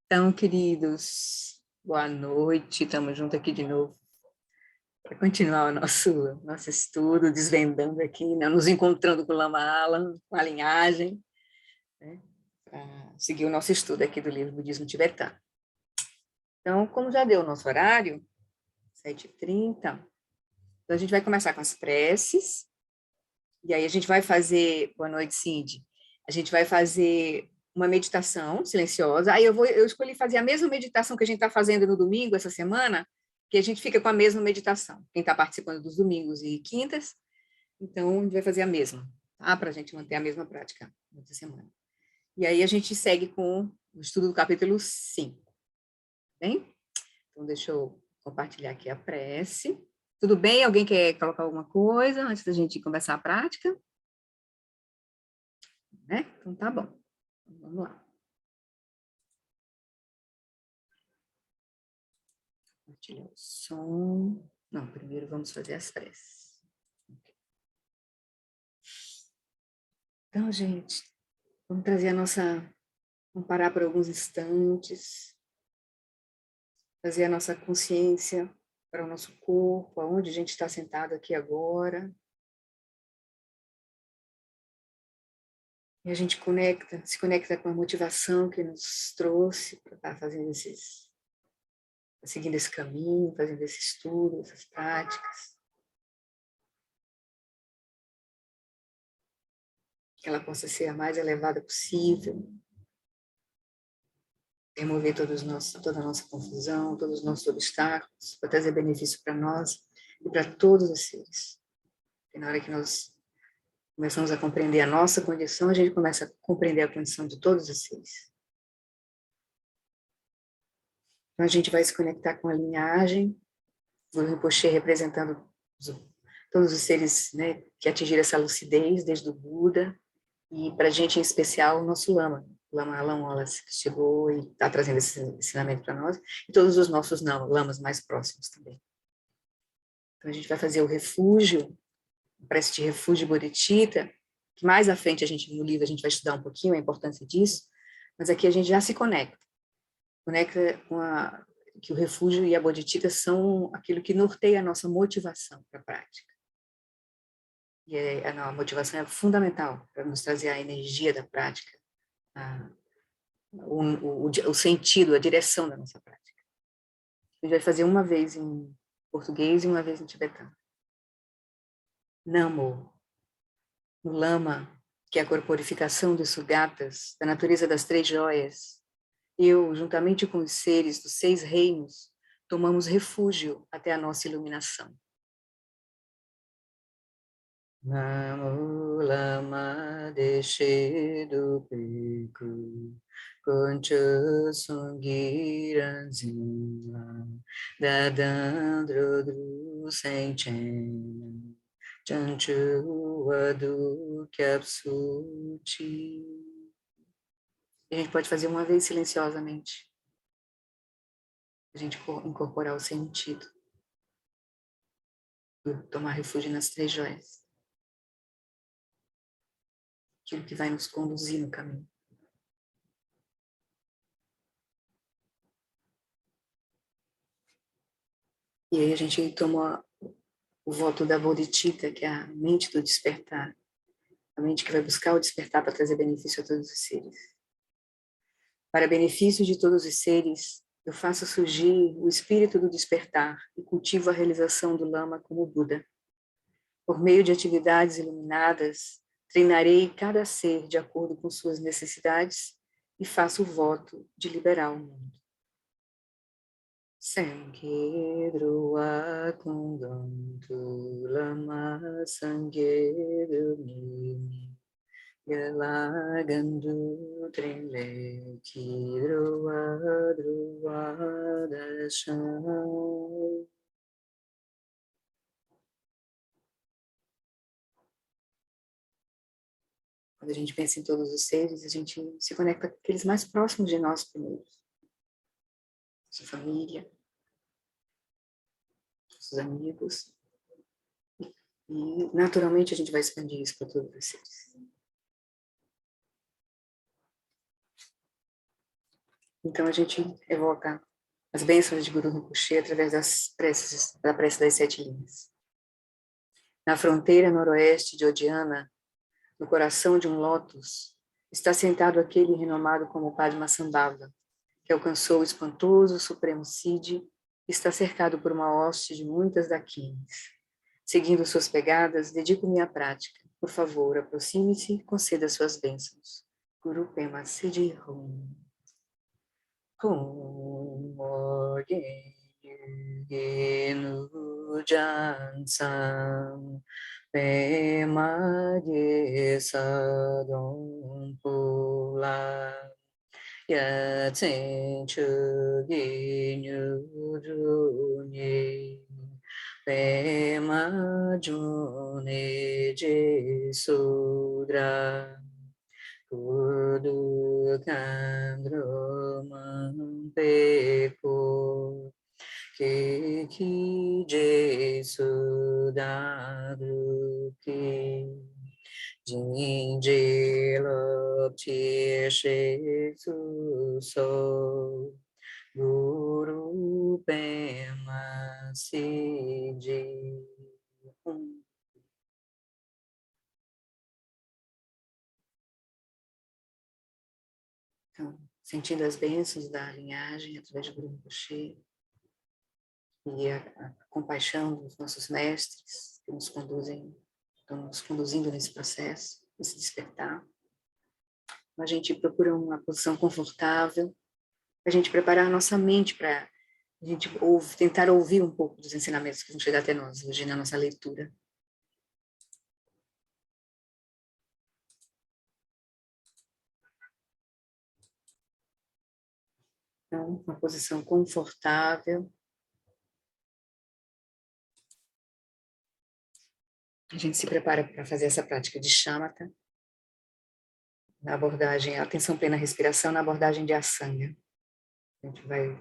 Então, queridos, boa noite, estamos juntos aqui de novo para continuar o nosso estudo, desvendando aqui, né? Nos encontrando com o Lama Alam, com a linhagem, né? Para seguir o nosso estudo aqui do livro Budismo Tibetano. Então, como já deu o nosso horário, 7h30, então a gente vai começar com as preces, e aí a gente vai fazer, boa noite, Cindy, a gente vai fazer uma meditação silenciosa. Aí eu escolhi fazer a mesma meditação que a gente está fazendo no domingo, essa semana, que a gente fica com a mesma meditação. Quem está participando dos domingos e quintas, então a gente vai fazer a mesma, tá? Para a gente manter a mesma prática nessa semana. E aí a gente segue com o estudo do capítulo 5, bem? Então deixa eu compartilhar aqui a prece. Tudo bem? Alguém quer colocar alguma coisa antes da gente começar a prática? Né? Então tá bom. Vamos lá. Compartilhar o som. Não, primeiro vamos fazer as preces. Então, gente, vamos trazer a nossa... Vamos parar por alguns instantes, trazer a nossa consciência para o nosso corpo, aonde a gente está sentado aqui agora. E a gente se conecta com a motivação que nos trouxe para estar fazendo seguindo esse caminho, fazendo esse estudo, essas práticas. Que ela possa ser a mais elevada possível, remover toda a nossa confusão, todos os nossos obstáculos, para trazer benefício para nós e para todos os seres. E na hora que nós começamos a compreender a nossa condição, a gente começa a compreender a condição de todos os seres. Então a gente vai se conectar com a linhagem, o Rinpoche representando todos os seres, né, que atingiram essa lucidez, desde o Buda, e para a gente em especial o nosso Lama, o Lama Alam Wallace, que chegou e está trazendo esse ensinamento para nós, e todos os nossos lamas mais próximos também. Então a gente vai fazer o refúgio, para esse refúgio bodhicitta, que mais à frente no livro a gente vai estudar um pouquinho a importância disso, mas aqui a gente já se conecta com que o refúgio e a bodhicitta são aquilo que norteia a nossa motivação para a prática. E a motivação é fundamental para nos trazer a energia da prática, o sentido, a direção da nossa prática. A gente vai fazer uma vez em português e uma vez em tibetano. Namo, o Lama, que é a corporificação dos Sugatas, da natureza das três joias, eu, juntamente com os seres dos 6 reinos, tomamos refúgio até a nossa iluminação. Namo Lama Deshedo Piku Concha Sungiranzila Dadandro Dru Senchen Chanchu Adu Kyapsuchi. A gente pode fazer uma vez silenciosamente. A gente incorporar o sentido. Tomar refúgio nas 3 joias. Aquilo que vai nos conduzir no caminho. E aí a gente toma o voto da bodhicitta, que é a mente do despertar. A mente que vai buscar o despertar para trazer benefício a todos os seres. Para benefício de todos os seres, eu faço surgir o espírito do despertar e cultivo a realização do Lama como Buda. Por meio de atividades iluminadas, treinarei cada ser de acordo com suas necessidades e faço o voto de liberar o mundo. Sankedro Akundantu Lama Sangedro Nimi Galagandu Trile Kidro Adruadasham. Quando a gente pensa em todos os seres, a gente se conecta com aqueles mais próximos de nós primeiro. Sua família, seus amigos. E naturalmente a gente vai expandir isso para todos os seres. Então a gente evoca as bênçãos de Guru Rinpoche através da prece das 7 linhas. Na fronteira noroeste de Odiana, no coração de um lótus, está sentado aquele renomado como Padmasambhava, que alcançou o espantoso Supremo Siddhi e está cercado por uma hoste de muitas daquines. Seguindo suas pegadas, dedico-me à prática. Por favor, aproxime-se e conceda suas bênçãos. Guru Pema Siddhi Hum. Hum Genu Jansam Pema Sadom Pula Yatsen Chugi Nyudruni Pema June Jesudra Kudu Kandro Mampepo Kiki Jesudadruki Jinje Lopti Sheksu So Guru Pema Siji. Então, sentindo as bênçãos da linhagem através de Guru Rinpoche e a compaixão dos nossos mestres que nos conduzem, estão nos conduzindo nesse processo, nesse despertar. A gente procura uma posição confortável, a gente preparar a nossa mente para a gente tentar ouvir um pouco dos ensinamentos que vão chegar até nós hoje na nossa leitura. Então, uma posição confortável. A gente se prepara para fazer essa prática de shamatha, na abordagem, atenção plena à respiração, na abordagem de asana. A gente vai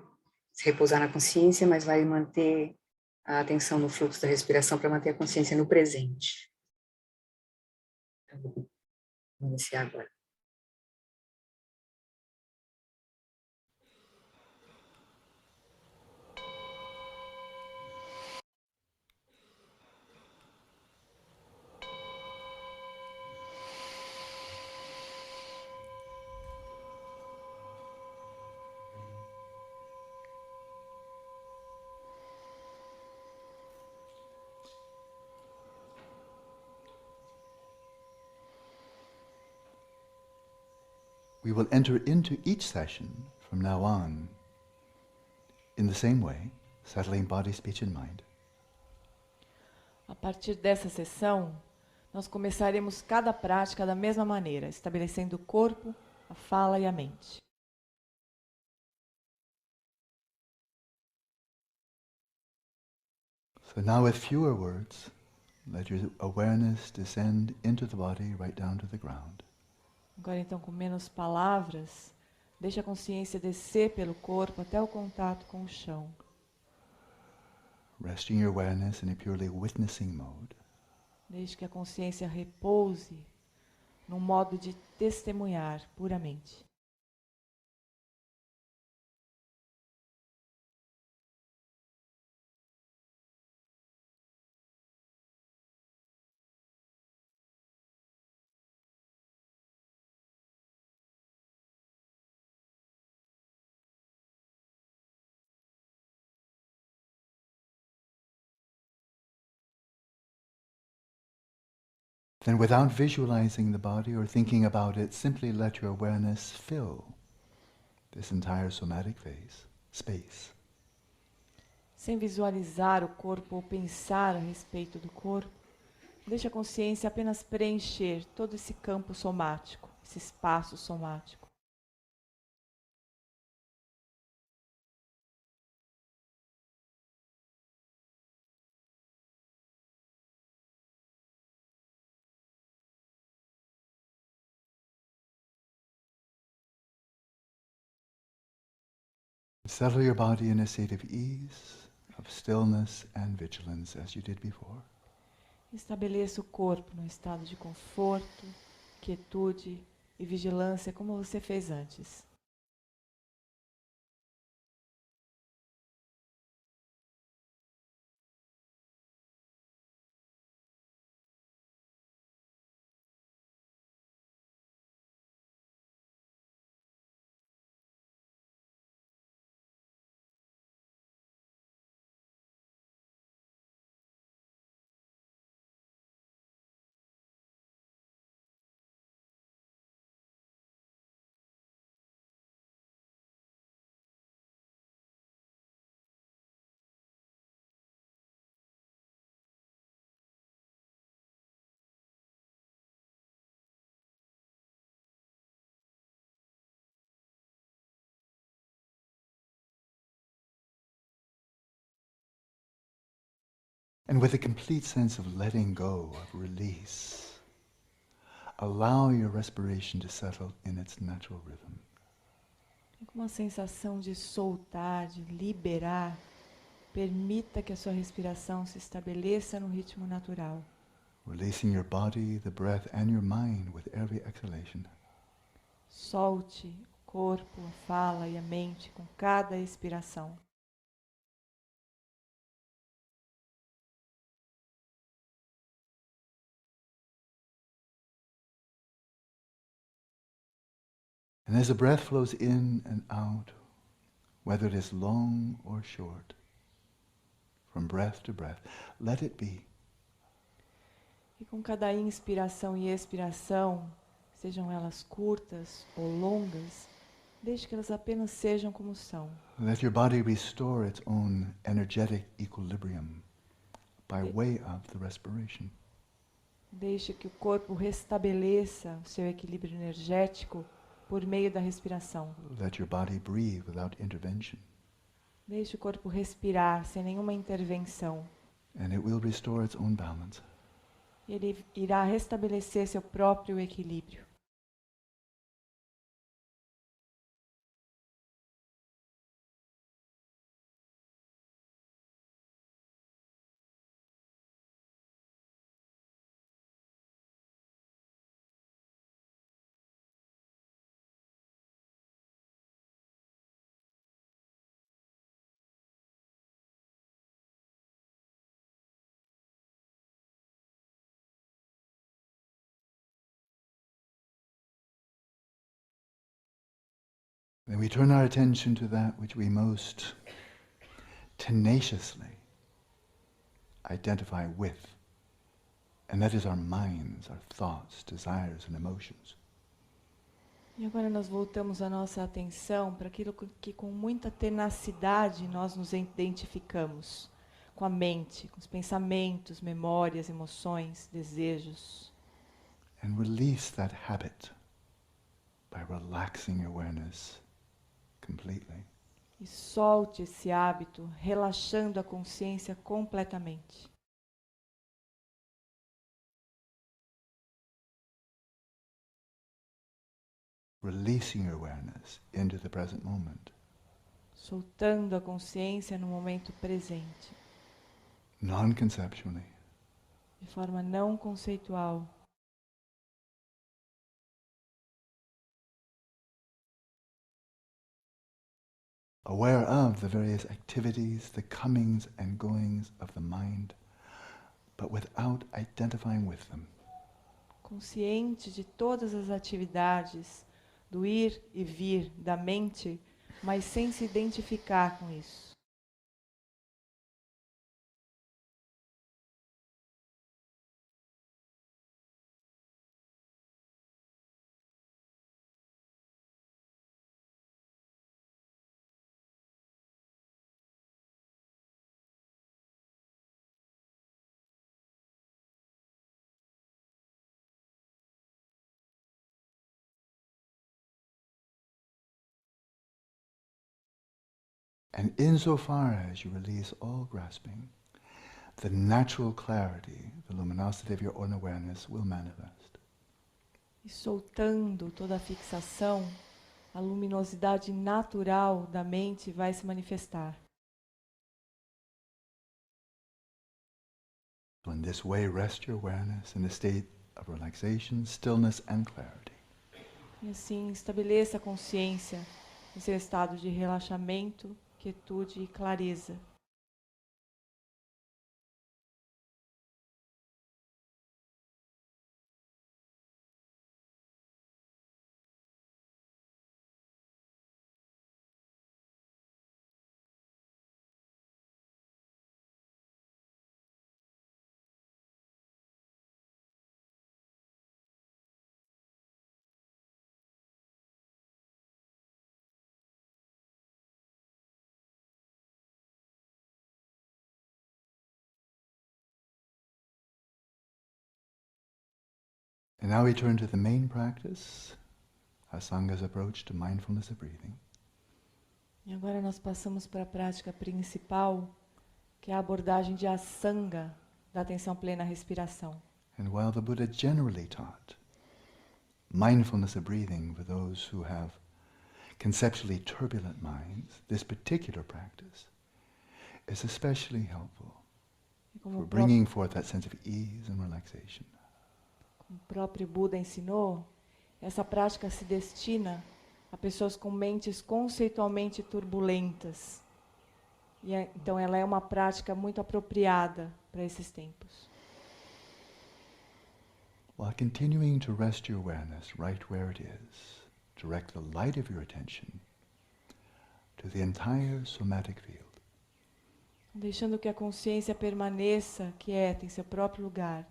se repousar na consciência, mas vai manter a atenção no fluxo da respiração para manter a consciência no presente. Então, vamos iniciar agora. We will enter into each session from now on in the same way, settling body, speech and mind. A partir dessa sessão, nós começaremos cada prática da mesma maneira, estabelecendo o corpo, a fala e a mente. So now with fewer words, let your awareness descend into the body right down to the ground. Agora então, com menos palavras, deixe a consciência descer pelo corpo até o contato com o chão. Resting your awareness in a purely witnessing mode. Deixe que a consciência repouse num modo de testemunhar puramente. Then without visualizing the body or thinking about it, simply let your awareness fill this entire somatic space. Sem visualizar o corpo ou pensar a respeito do corpo, deixe a consciência apenas preencher todo esse campo somático, esse espaço somático. Settle your body in a state of ease, of stillness and vigilance as you did before. Estabeleça o corpo num estado de conforto, quietude e vigilância como você fez antes. And with a complete sense of letting go, of release, allow your respiration to settle in its natural rhythm. Com uma sensação de soltar, de liberar, permita que a sua respiração se estabeleça no ritmo natural. Releasing your body, the breath, and your mind with every exhalation. Solte o corpo, a fala e a mente com cada expiração. And as the breath flows in and out, whether it is long or short, from breath to breath, let it be. E com cada inspiração e expiração, sejam elas curtas ou longas, deixe que elas apenas sejam como são. Let your body restore its own energetic equilibrium by way of the respiration. Deixe que o corpo restabeleça o seu equilíbrio energético por meio da respiração. Let your body breathe without intervention. Deixe o corpo respirar sem nenhuma intervenção. And it will restore its own balance. Ele irá restabelecer seu próprio equilíbrio. Then we turn our attention to that which we most tenaciously identify with, and that is our minds, our thoughts, desires, and emotions. E agora nós voltamos a nossa atenção para aquilo que com muita tenacidade nós nos identificamos, com a mente, com os pensamentos, memórias, emoções, desejos. And release that habit by relaxing your awareness completely. E solte esse hábito, relaxando a consciência completamente. Releasing your awareness into the present moment. Soltando a consciência no momento presente. Non-conceptually. De forma não conceitual. Aware of the various activities, the comings and goings of the mind, but without identifying with them. Consciente de todas as atividades, do ir e vir da mente, mas sem se identificar com isso. And insofar as you release all grasping, the natural clarity, the luminosity of your own awareness will manifest. E soltando toda a fixação, a luminosidade natural da mente vai se manifestar. So in this way, rest your awareness in a state of relaxation, stillness, and clarity. E assim, estabeleça a consciência em seu estado de relaxamento, quietude e clareza. And now we turn to the main practice, Asanga's approach to mindfulness of breathing. E agora nós passamos para a prática principal, que é a abordagem de Asanga, da atenção plena à respiração. And while the Buddha generally taught mindfulness of breathing for those who have conceptually turbulent minds, this particular practice is especially helpful E como for bringing forth that sense of ease and relaxation. o próprio Buda ensinou, essa prática se destina a pessoas com mentes conceitualmente turbulentas. Então ela é uma prática muito apropriada para esses tempos. While continuing to rest your awareness right where it is, direct the light of your attention to the entire somatic field. Deixando que a consciência permaneça quieta em seu próprio lugar,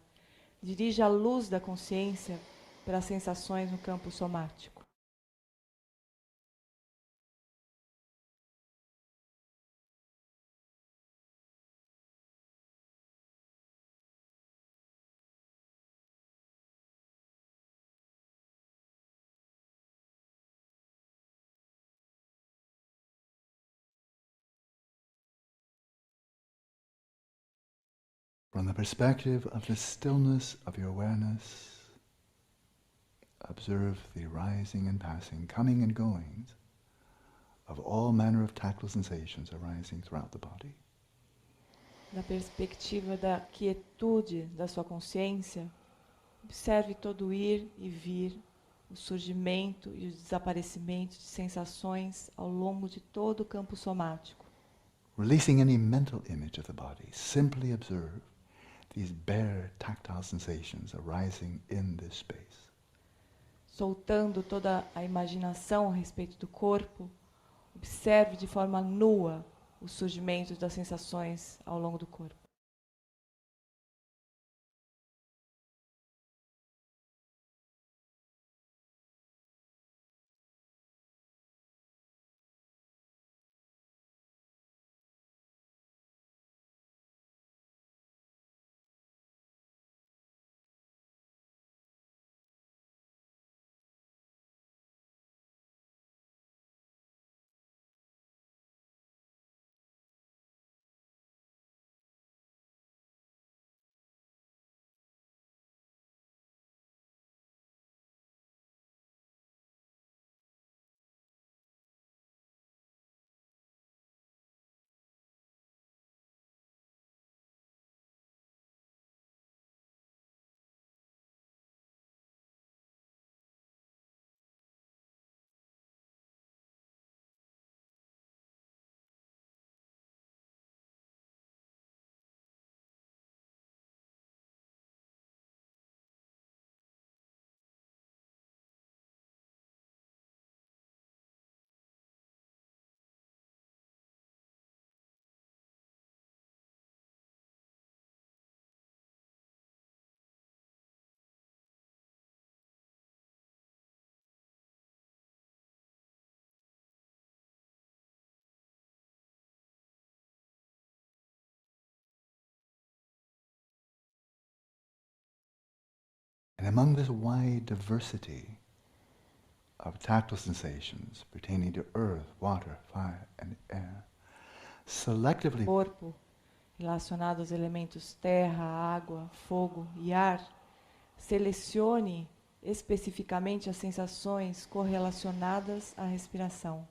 dirija a luz da consciência para as sensações no campo somático. From the perspective of the stillness of your awareness, observe the rising and passing, coming and goings of all manner of tactile sensations arising throughout the body. Da perspectiva da quietude da sua consciência, observe todo o ir e vir, o surgimento e o desaparecimento de sensações ao longo de todo o campo somático. Releasing any mental image of the body, simply observe these bare tactile sensations arising in this space. Soltando toda a imaginação a respeito do corpo, observe de forma nua os surgimentos das sensações ao longo do corpo. And among this wide diversity of tactile sensations pertaining to earth, water, fire, and air, selectively Corpo, relacionado aos elementos terra, água, fogo e ar, selecione especificamente as sensações correlacionadas à respiração.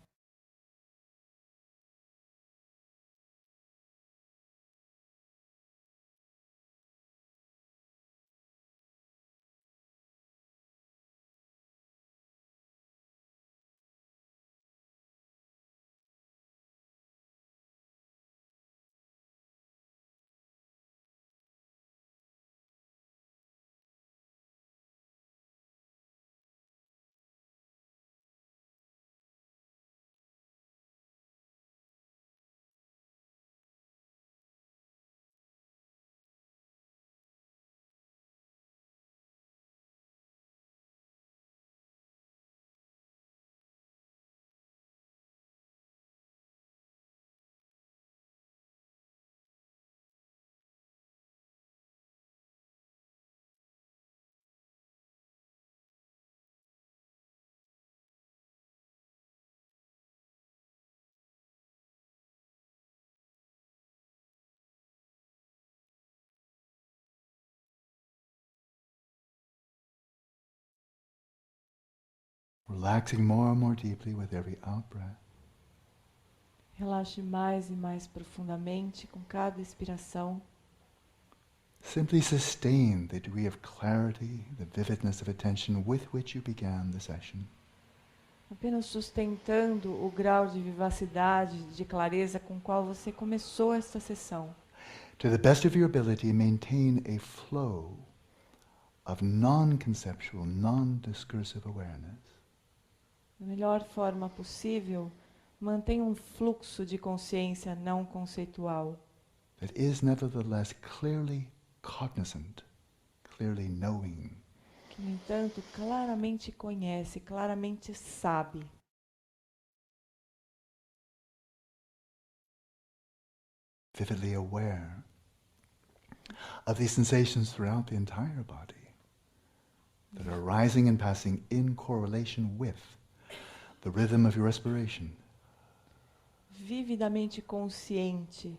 relaxing more and more deeply with every out-breath. Relaxe mais e mais profundamente com cada expiração. Simply sustain the degree of clarity, the vividness of attention with which you began the session. Apenas sustentando o grau de vivacidade, de clareza com o qual você começou esta sessão. To the best of your ability, maintain a flow of non-conceptual, non-discursive awareness. Da melhor forma possível, mantenha um fluxo de consciência não conceitual. That is nevertheless clearly cognizant, clearly knowing. Que, no entanto, claramente conhece, claramente sabe. Vividly aware of these sensations throughout the entire body that are rising and passing in correlation with the rhythm of your respiration. Vividamente consciente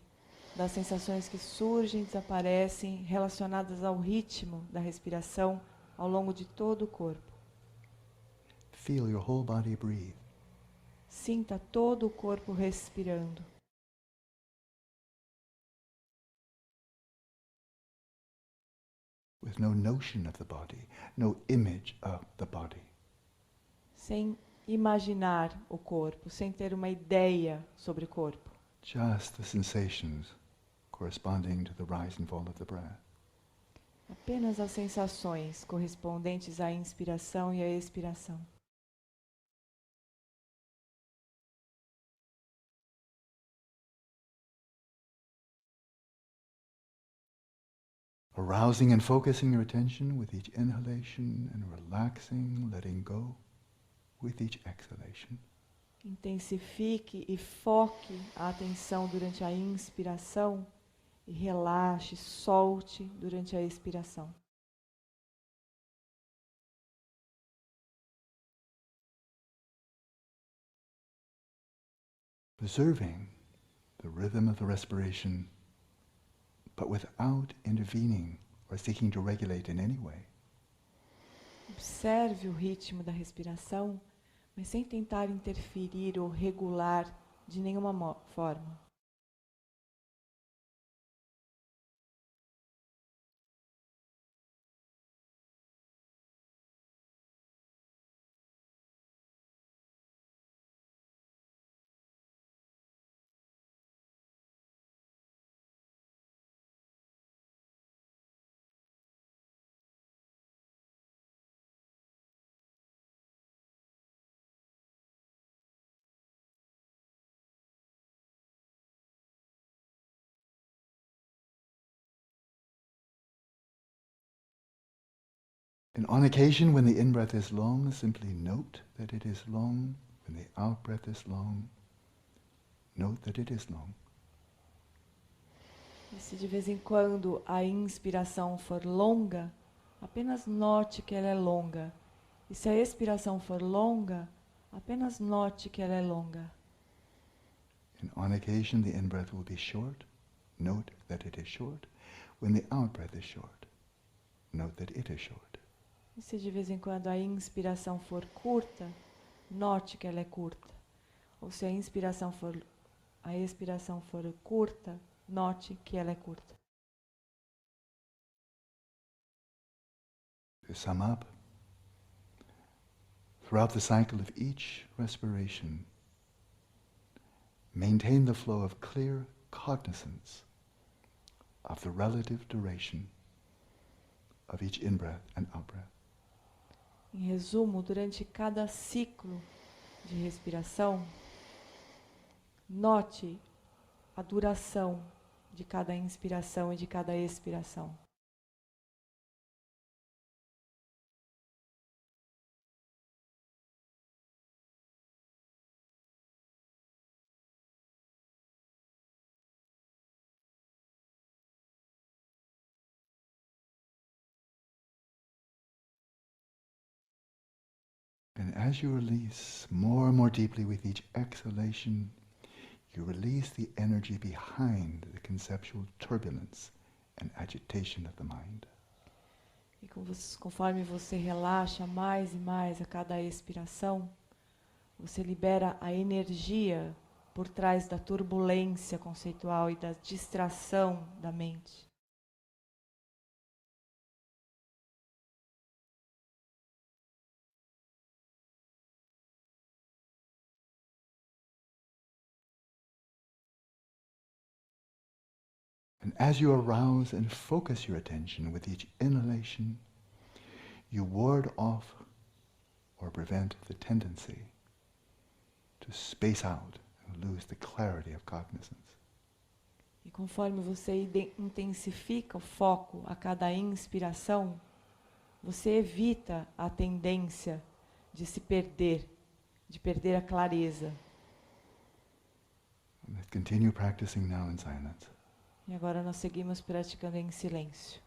das sensações que surgem e desaparecem relacionadas ao ritmo da respiração ao longo de todo o corpo. Feel your whole body breathe. Sinta todo o corpo respirando. With no notion of the body, no image of the body. Sem imaginar o corpo, sem ter uma ideia sobre o corpo. Just the sensations corresponding to the rise and fall of the breath. Apenas as sensações correspondentes à inspiração e à expiração. Arousing and focusing your attention with each inhalation and relaxing, letting go with each exhalation. Intensifique e foque a atenção durante a inspiração e relaxe, solte durante a expiração. Preserving the rhythm of the respiration, but without intervening or seeking to regulate in any way. Observe o ritmo da respiração, mas sem tentar interferir ou regular de nenhuma forma. And on occasion, when the in-breath is long, simply note that it is long. When the out-breath is long, note that it is long. E se de vez em quando a inspiração for longa, apenas note que ela é longa. E se a expiração for longa, apenas note que ela é longa. And on occasion, the in-breath will be short. Note that it is short. When the out-breath is short, note that it is short. E se de vez em quando a inspiração for curta, note que ela é curta. Ou se a expiração for curta, note que ela é curta. To sum up, throughout the cycle of each respiration, maintain the flow of clear cognizance of the relative duration of each in-breath and out-breath. Em resumo, durante cada ciclo de respiração, note a duração de cada inspiração e de cada expiração. And as you release more and more deeply with each exhalation, you release the energy behind the conceptual turbulence and agitation of the mind. E conforme você relaxa mais e mais a cada expiração, você libera a energia por trás da turbulência conceitual e da distração da mente. And as you arouse and focus your attention with each inhalation, you ward off or prevent the tendency to space out and lose the clarity of cognizance. E conforme você intensifica o foco a cada inspiração, você evita a tendência de se perder, de perder a clareza. Let's continue practicing now in silence. E agora nós seguimos praticando em silêncio.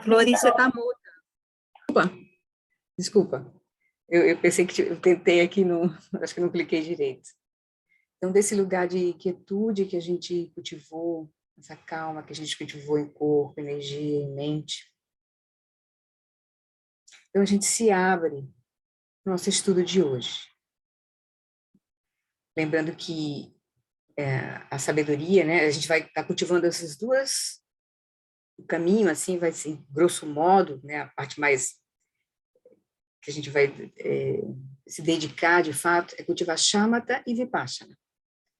Florissa tá muda. Desculpa. Eu pensei que eu tentei aqui, acho que não cliquei direito. Então, desse lugar de quietude que a gente cultivou, essa calma que a gente cultivou em corpo, energia, em mente. Então, a gente se abre no nosso estudo de hoje. Lembrando que a sabedoria, né, a gente vai estar cultivando essas duas, o caminho, assim, vai ser, grosso modo, né, a parte mais que a gente vai se dedicar, de fato, é cultivar Shamatha e Vipassana.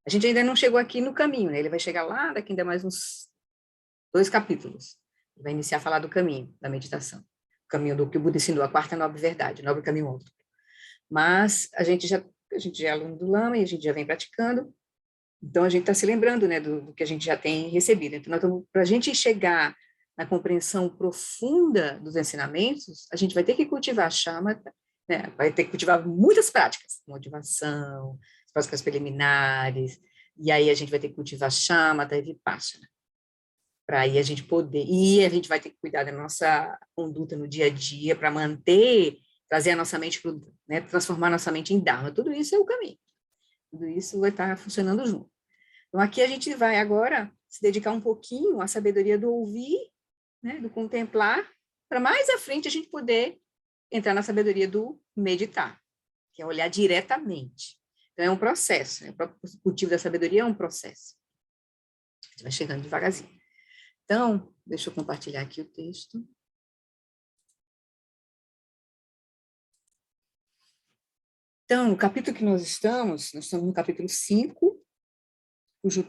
A gente ainda não chegou aqui no caminho, né, ele vai chegar lá daqui ainda mais uns 2 capítulos. Ele vai iniciar a falar do caminho, da meditação. O caminho do que o Buda ensinou, a quarta nobre verdade, nobre caminho outro. Mas a gente já é aluno do Lama e a gente já vem praticando, então a gente está se lembrando, né, do que a gente já tem recebido. Então, para a gente chegar na compreensão profunda dos ensinamentos, a gente vai ter que cultivar Shamatha, né, vai ter que cultivar muitas práticas, motivação, práticas preliminares, e aí a gente vai ter que cultivar Shamatha e Vipassana, para aí a gente poder, e a gente vai ter que cuidar da nossa conduta no dia a dia, para trazer a nossa mente, né, transformar a nossa mente em Dharma. Tudo isso é o caminho. Tudo isso vai estar funcionando junto. Então, aqui a gente vai agora se dedicar um pouquinho à sabedoria do ouvir, né, do contemplar, para mais à frente a gente poder entrar na sabedoria do meditar, que é olhar diretamente. Então, é um processo, né? O próprio cultivo da sabedoria é um processo. A gente vai chegando devagarzinho. Então, deixa eu compartilhar aqui o texto. Então, o capítulo que nós estamos no capítulo 5, cujo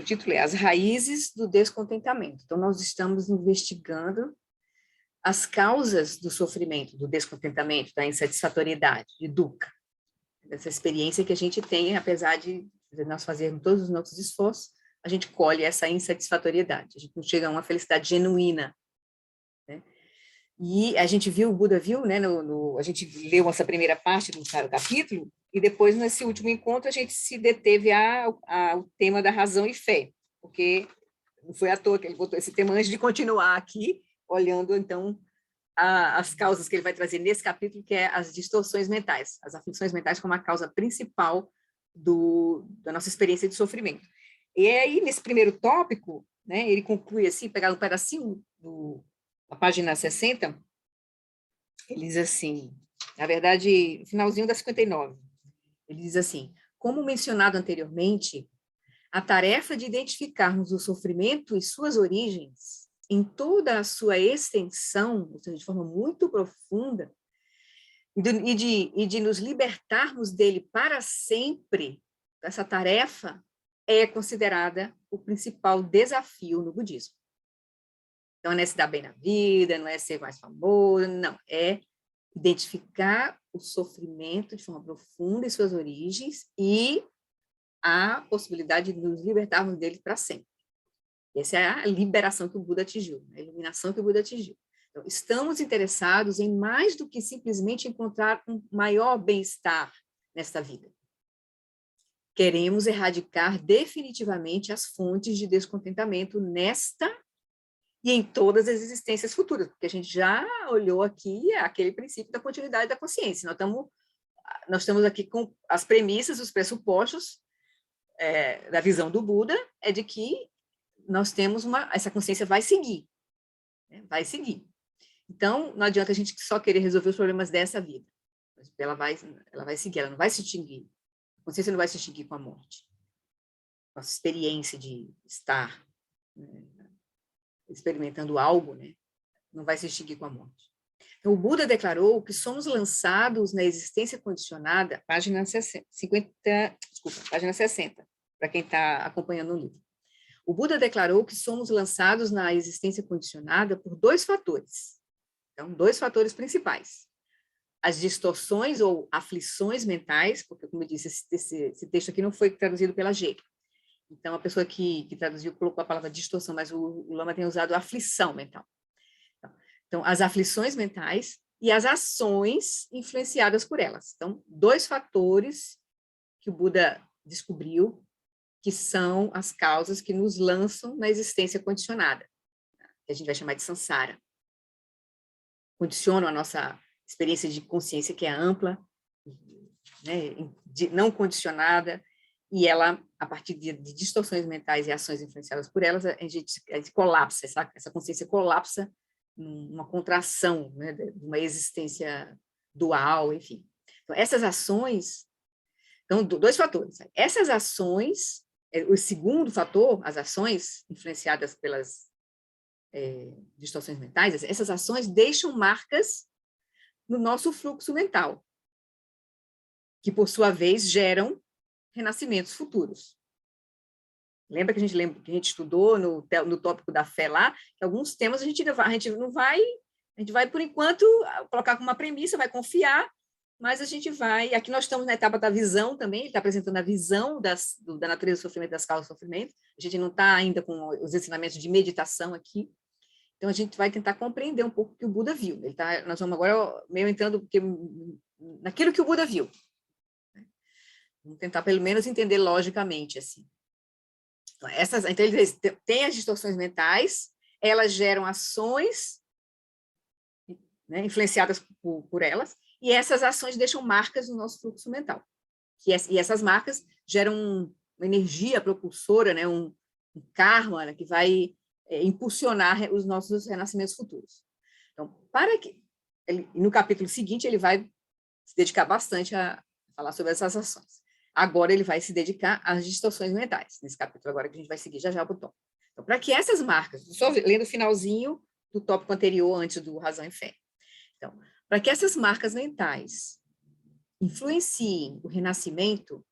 título é As Raízes do Descontentamento. Então, nós estamos investigando as causas do sofrimento, do descontentamento, da insatisfatoriedade, de dukkha, dessa experiência que a gente tem, apesar de nós fazermos todos os nossos esforços, a gente colhe essa insatisfatoriedade, a gente não chega a uma felicidade genuína, né? E a gente viu, o Buda viu, né, a gente leu essa primeira parte do capítulo, e depois, nesse último encontro, a gente se deteve ao tema da razão e fé, porque não foi à toa que ele botou esse tema antes de continuar aqui, olhando, então, as causas que ele vai trazer nesse capítulo, que é as distorções mentais, as aflições mentais como a causa principal da nossa experiência de sofrimento. E aí, nesse primeiro tópico, né, ele conclui assim, pegar um pedacinho da página 60, ele diz assim, na verdade, finalzinho da 59, ele diz assim, como mencionado anteriormente, a tarefa de identificarmos o sofrimento e suas origens em toda a sua extensão, ou seja, de forma muito profunda, e de nos libertarmos dele para sempre, essa tarefa é considerada o principal desafio no budismo. Então, não é se dar bem na vida, não é ser mais famoso, não, é identificar o sofrimento de forma profunda e suas origens e a possibilidade de nos libertarmos dele para sempre. Essa é a liberação que o Buda atingiu, a iluminação que o Buda atingiu. Então, estamos interessados em mais do que simplesmente encontrar um maior bem-estar nesta vida. Queremos erradicar definitivamente as fontes de descontentamento nesta e em todas as existências futuras, porque a gente já olhou aqui aquele princípio da continuidade da consciência. Nós estamos aqui com as premissas, os pressupostos da visão do Buda, é de que nós temos essa consciência vai seguir, né? Vai seguir. Então, não adianta a gente só querer resolver os problemas dessa vida. Ela vai seguir, ela não vai se extinguir. A consciência não vai se extinguir com a morte. Nossa experiência de estar, né, experimentando algo, né, não vai se extinguir com a morte. Então, o Buda declarou que somos lançados na existência condicionada, página 60, para quem está acompanhando o livro. O Buda declarou que somos lançados na existência condicionada por 2 fatores. Então, 2 fatores principais. As distorções ou aflições mentais, porque, como eu disse, esse texto aqui não foi traduzido pela G. Então, a pessoa que traduziu colocou a palavra distorção, mas o Lama tem usado aflição mental. Então, as aflições mentais e as ações influenciadas por elas. Então, 2 fatores que o Buda descobriu que são as causas que nos lançam na existência condicionada, que a gente vai chamar de samsara. Condicionam a nossa experiência de consciência, que é ampla, né, não condicionada, e ela, a partir de distorções mentais e ações influenciadas por elas, a gente colapsa, essa consciência colapsa numa contração, né, de uma existência dual, enfim. Então, essas ações, então, dois fatores. Essas ações, o segundo fator, as ações influenciadas pelas distorções mentais, essas ações deixam marcas no nosso fluxo mental, que, por sua vez, geram renascimentos futuros. Lembra que a gente estudou no tópico da fé lá, que alguns temas a gente vai, por enquanto, colocar como uma premissa, vai confiar, mas a gente vai... Aqui nós estamos na etapa da visão também, ele está apresentando a visão da natureza do sofrimento, das causas do sofrimento, a gente não está ainda com os ensinamentos de meditação aqui, então a gente vai tentar compreender um pouco o que o Buda viu. Nós vamos agora meio entrando naquilo que o Buda viu. Vamos tentar, pelo menos, entender logicamente, assim. Então, ele diz, tem as distorções mentais, elas geram ações, né, influenciadas por elas, e essas ações deixam marcas no nosso fluxo mental. E essas marcas geram uma energia propulsora, né, um karma, né, que vai impulsionar os nossos renascimentos futuros. Então, no capítulo seguinte, ele vai se dedicar bastante a falar sobre essas ações. Agora ele vai se dedicar às distorções mentais, nesse capítulo agora que a gente vai seguir já o tópico. Então, para que essas marcas, só lendo o finalzinho do tópico anterior, antes do Razão e Fé. Então, para que essas marcas mentais influenciem o renascimento,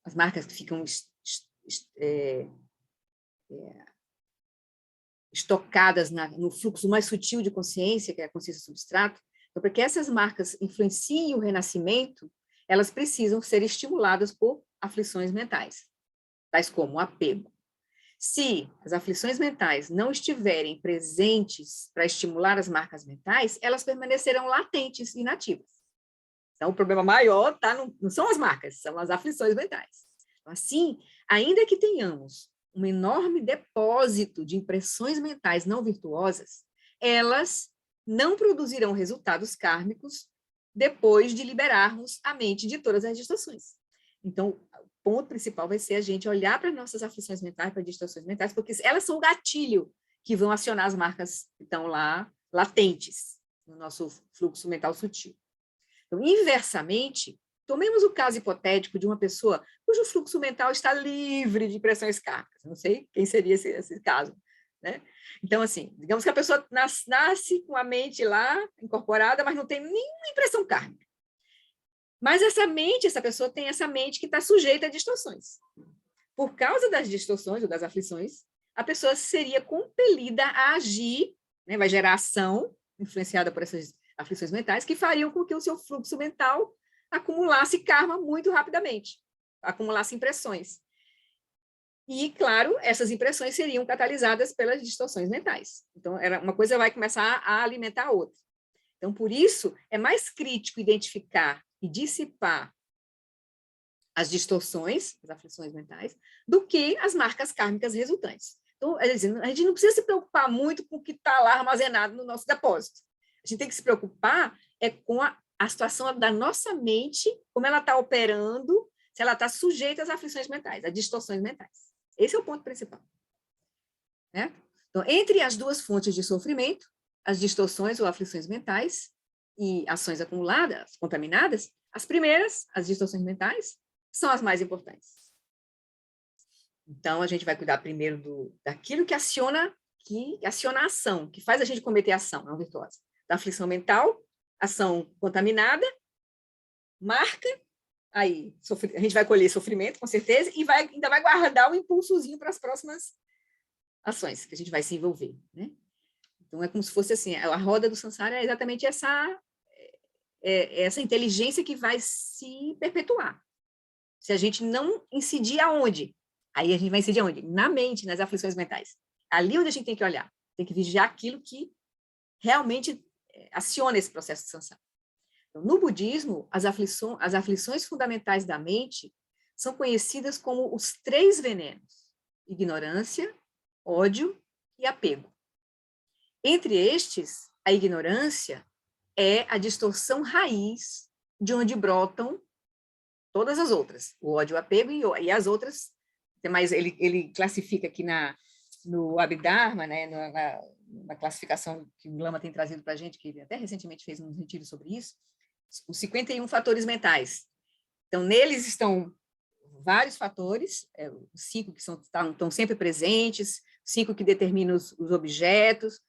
as marcas que ficam estocadas no fluxo mais sutil de consciência, que é a consciência substrata, então, para que essas marcas influenciem o renascimento, elas precisam ser estimuladas por aflições mentais, tais como o apego. Se as aflições mentais não estiverem presentes para estimular as marcas mentais, elas permanecerão latentes e inativas. Então, o problema maior não são as marcas, são as aflições mentais. Então, assim, ainda que tenhamos um enorme depósito de impressões mentais não virtuosas, elas não produzirão resultados kármicos depois de liberarmos a mente de todas as distorções. Então, o ponto principal vai ser a gente olhar para nossas aflições mentais, para distorções mentais, porque elas são o gatilho que vão acionar as marcas que estão lá latentes no nosso fluxo mental sutil. Então, inversamente, tomemos o caso hipotético de uma pessoa cujo fluxo mental está livre de impressões kármicas. Não sei quem seria esse caso, né? Então, assim, digamos que a pessoa nasce com a mente lá incorporada, mas não tem nenhuma impressão kármica. Mas essa pessoa tem essa mente que está sujeita a distorções. Por causa das distorções ou das aflições, a pessoa seria compelida a agir, né, vai gerar ação influenciada por essas aflições mentais que fariam com que o seu fluxo mental acumulasse karma muito rapidamente, acumulasse impressões. E, claro, essas impressões seriam catalisadas pelas distorções mentais. Então, uma coisa vai começar a alimentar a outra. Então, por isso, é mais crítico identificar e dissipar as distorções, as aflições mentais, do que as marcas kármicas resultantes. Então, a gente não precisa se preocupar muito com o que está lá armazenado no nosso depósito. A gente tem que se preocupar com a situação da nossa mente, como ela está operando, se ela está sujeita às aflições mentais, às distorções mentais. Esse é o ponto principal. Né? Então, entre as duas fontes de sofrimento, as distorções ou aflições mentais e ações acumuladas, contaminadas, as primeiras, as distorções mentais, são as mais importantes. Então, a gente vai cuidar primeiro daquilo que aciona a ação, que faz a gente cometer ação não virtuosa. Da aflição mental, ação contaminada, marca, aí a gente vai colher sofrimento, com certeza, e ainda vai guardar um impulsozinho para as próximas ações que a gente vai se envolver. Né? Então, é como se fosse assim, a roda do samsara é exatamente essa inteligência que vai se perpetuar. Se a gente não incidir aonde? Aí a gente vai incidir aonde? Na mente, nas aflições mentais. Ali onde a gente tem que olhar. Tem que vigiar aquilo que realmente aciona esse processo de samsara. Então, no budismo, as aflições fundamentais da mente são conhecidas como os 3 venenos: ignorância, ódio e apego. Entre estes, a ignorância é a distorção raiz de onde brotam todas as outras, o ódio, o apego e as outras, mas ele classifica aqui no Abhidharma, né, na classificação que o Lama tem trazido para a gente, que ele até recentemente fez um retiro sobre isso, os 51 fatores mentais. Então, neles estão vários fatores, os 5 que estão sempre presentes, 5 que determinam os objetos,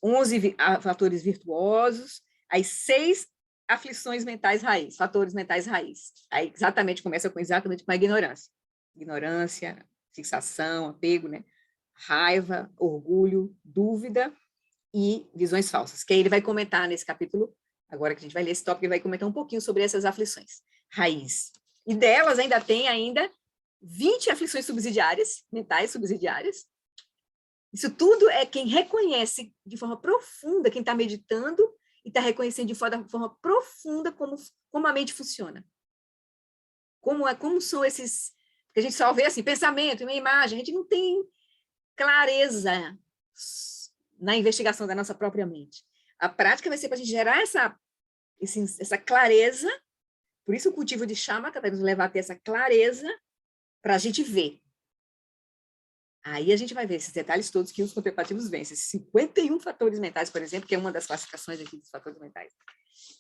11 fatores virtuosos, as 6 aflições mentais raiz, fatores mentais raiz. Aí exatamente começa exatamente com a ignorância. Ignorância, fixação, apego, né? Raiva, orgulho, dúvida e visões falsas, que aí ele vai comentar nesse capítulo, agora que a gente vai ler esse tópico, ele vai comentar um pouquinho sobre essas aflições raiz. E delas ainda tem 20 aflições subsidiárias, mentais subsidiárias. Isso tudo é quem reconhece de forma profunda, quem está meditando e está reconhecendo de forma profunda como a mente funciona. Como são esses... Porque a gente só vê assim, pensamento, uma imagem, a gente não tem clareza na investigação da nossa própria mente. A prática vai ser para a gente gerar essa clareza, por isso o cultivo de shamatha vai nos levar a ter essa clareza para a gente ver. Aí a gente vai ver esses detalhes todos que os contemplativos veem, esses 51 fatores mentais, por exemplo, que é uma das classificações aqui dos fatores mentais.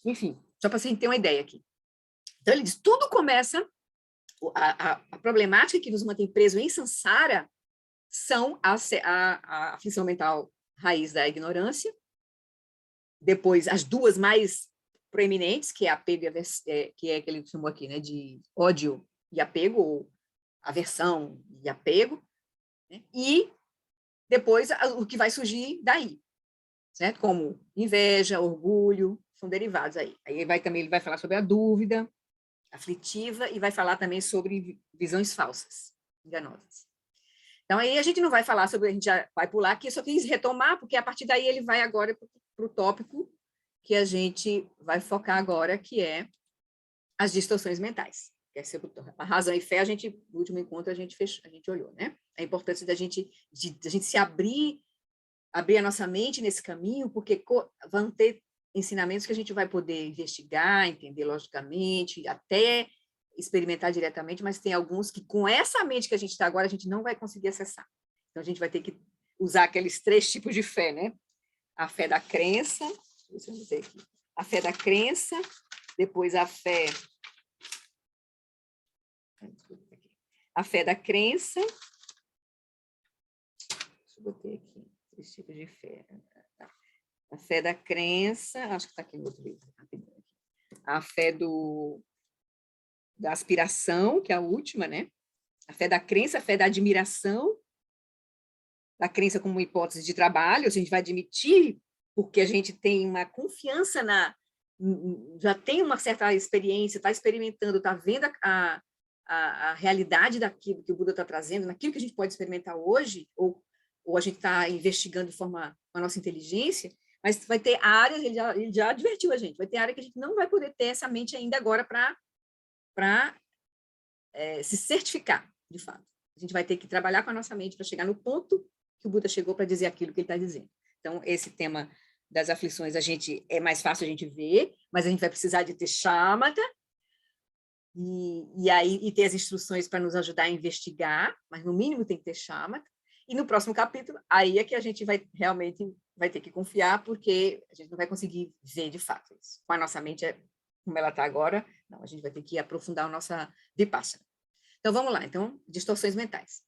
Enfim, só para você ter uma ideia aqui. Então, ele diz, tudo começa, a problemática que nos mantém presos em samsara são a aflição mental raiz da ignorância, depois as duas mais proeminentes, que é apego e que é que ele chamou aqui, né, de ódio e apego, ou aversão e apego, né? E depois o que vai surgir daí, certo? Como inveja, orgulho, são derivados aí. Aí ele vai falar sobre a dúvida aflitiva e vai falar também sobre visões falsas, enganosas. Então, aí a gente não vai falar sobre, a gente já vai pular aqui, eu só quis retomar, porque a partir daí ele vai agora para o tópico que a gente vai focar agora, que é as distorções mentais. A razão e fé, no último encontro, a gente olhou, né? A importância da gente se abrir a nossa mente nesse caminho, porque vão ter ensinamentos que a gente vai poder investigar, entender logicamente, até experimentar diretamente, mas tem alguns que, com essa mente que a gente está agora, a gente não vai conseguir acessar. Então, a gente vai ter que usar aqueles 3 tipos de fé, né? A fé da crença, deixa eu dizer aqui, a fé da crença, depois a fé da crença, deixa eu botar aqui, 3 tipos de fé. A fé da crença, acho que está aqui no outro livro, a fé da aspiração, que é a última, né? A fé da crença, a fé da admiração, da crença como uma hipótese de trabalho, a gente vai admitir, porque a gente tem uma confiança já tem uma certa experiência, está experimentando, está vendo a realidade daquilo que o Buda está trazendo, naquilo que a gente pode experimentar hoje, ou a gente está investigando de forma com a nossa inteligência, mas vai ter áreas, ele já advertiu a gente, vai ter área que a gente não vai poder ter essa mente ainda agora para se certificar, de fato. A gente vai ter que trabalhar com a nossa mente para chegar no ponto que o Buda chegou para dizer aquilo que ele está dizendo. Então, esse tema das aflições é mais fácil a gente ver, mas a gente vai precisar de ter shamatha, e ter as instruções para nos ajudar a investigar, mas no mínimo tem que ter shamatha. E no próximo capítulo, aí é que a gente realmente vai ter que confiar, porque a gente não vai conseguir ver de fato isso. Com a nossa mente, como ela está agora, não, a gente vai ter que aprofundar a nossa vipassana. Então, vamos lá. Então, distorções mentais.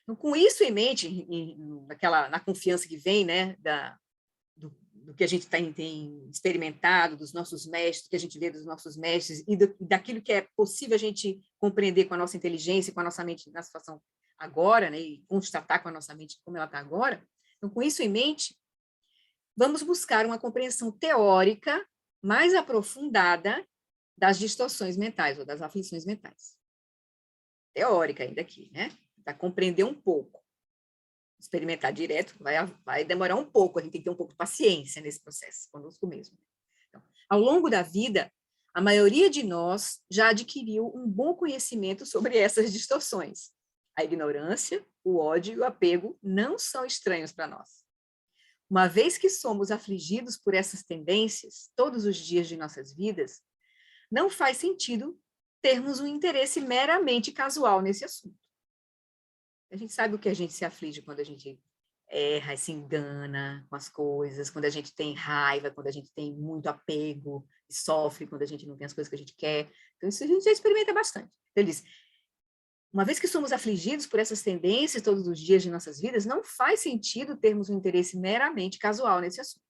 Então, com isso em mente, na confiança que vem, né, do que a gente tem experimentado, dos nossos mestres, que a gente vê dos nossos mestres, e daquilo que é possível a gente compreender com a nossa inteligência, com a nossa mente na situação agora, né, e constatar com a nossa mente como ela está agora. Então, com isso em mente, vamos buscar uma compreensão teórica mais aprofundada das distorções mentais, ou das aflições mentais. Teórica ainda aqui, né? Para compreender um pouco. Experimentar direto vai demorar um pouco, a gente tem que ter um pouco de paciência nesse processo, conosco mesmo. Então, ao longo da vida, a maioria de nós já adquiriu um bom conhecimento sobre essas distorções. A ignorância, o ódio e o apego não são estranhos para nós. Uma vez que somos afligidos por essas tendências todos os dias de nossas vidas, não faz sentido termos um interesse meramente casual nesse assunto. A gente sabe o que a gente se aflige quando a gente erra, se engana com as coisas, quando a gente tem raiva, quando a gente tem muito apego, e sofre quando a gente não tem as coisas que a gente quer. Então, isso a gente já experimenta bastante. Então, ele diz, uma vez que somos afligidos por essas tendências todos os dias de nossas vidas, não faz sentido termos um interesse meramente casual nesse assunto.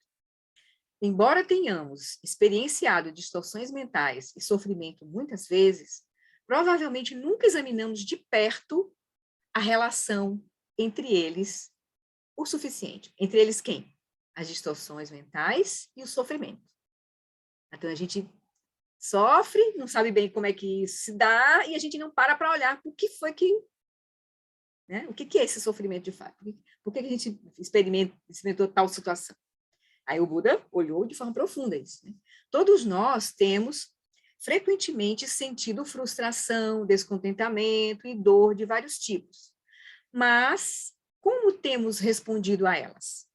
Embora tenhamos experienciado distorções mentais e sofrimento muitas vezes, provavelmente nunca examinamos de perto a relação entre eles o suficiente. Entre eles quem? As distorções mentais e o sofrimento. Então, a gente sofre, não sabe bem como é que isso se dá, e a gente não para olhar o que foi que... Né? O que é esse sofrimento de fato? Por que a gente experimentou tal situação? Aí o Buda olhou de forma profunda isso. Né? Todos nós temos, frequentemente, sentido frustração, descontentamento e dor de vários tipos. Mas, como temos respondido a elas?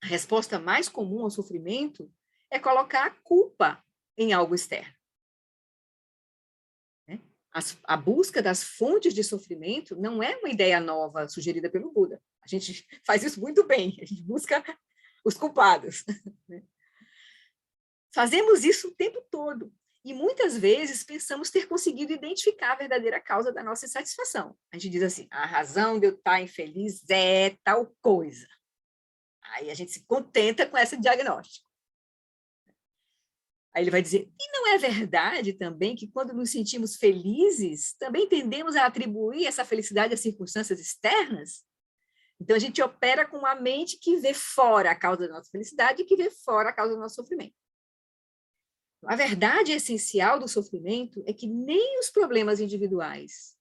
A resposta mais comum ao sofrimento é colocar a culpa em algo externo. Né? A busca das fontes de sofrimento não é uma ideia nova sugerida pelo Buda. A gente faz isso muito bem, a gente busca os culpados. Né? Fazemos isso o tempo todo. E muitas vezes pensamos ter conseguido identificar a verdadeira causa da nossa insatisfação. A gente diz assim, a razão de eu estar infeliz é tal coisa. Aí a gente se contenta com esse diagnóstico. Aí ele vai dizer, e não é verdade também que quando nos sentimos felizes, também tendemos a atribuir essa felicidade a circunstâncias externas? Então, a gente opera com uma mente que vê fora a causa da nossa felicidade e que vê fora a causa do nosso sofrimento. A verdade essencial do sofrimento é que nem os problemas individuais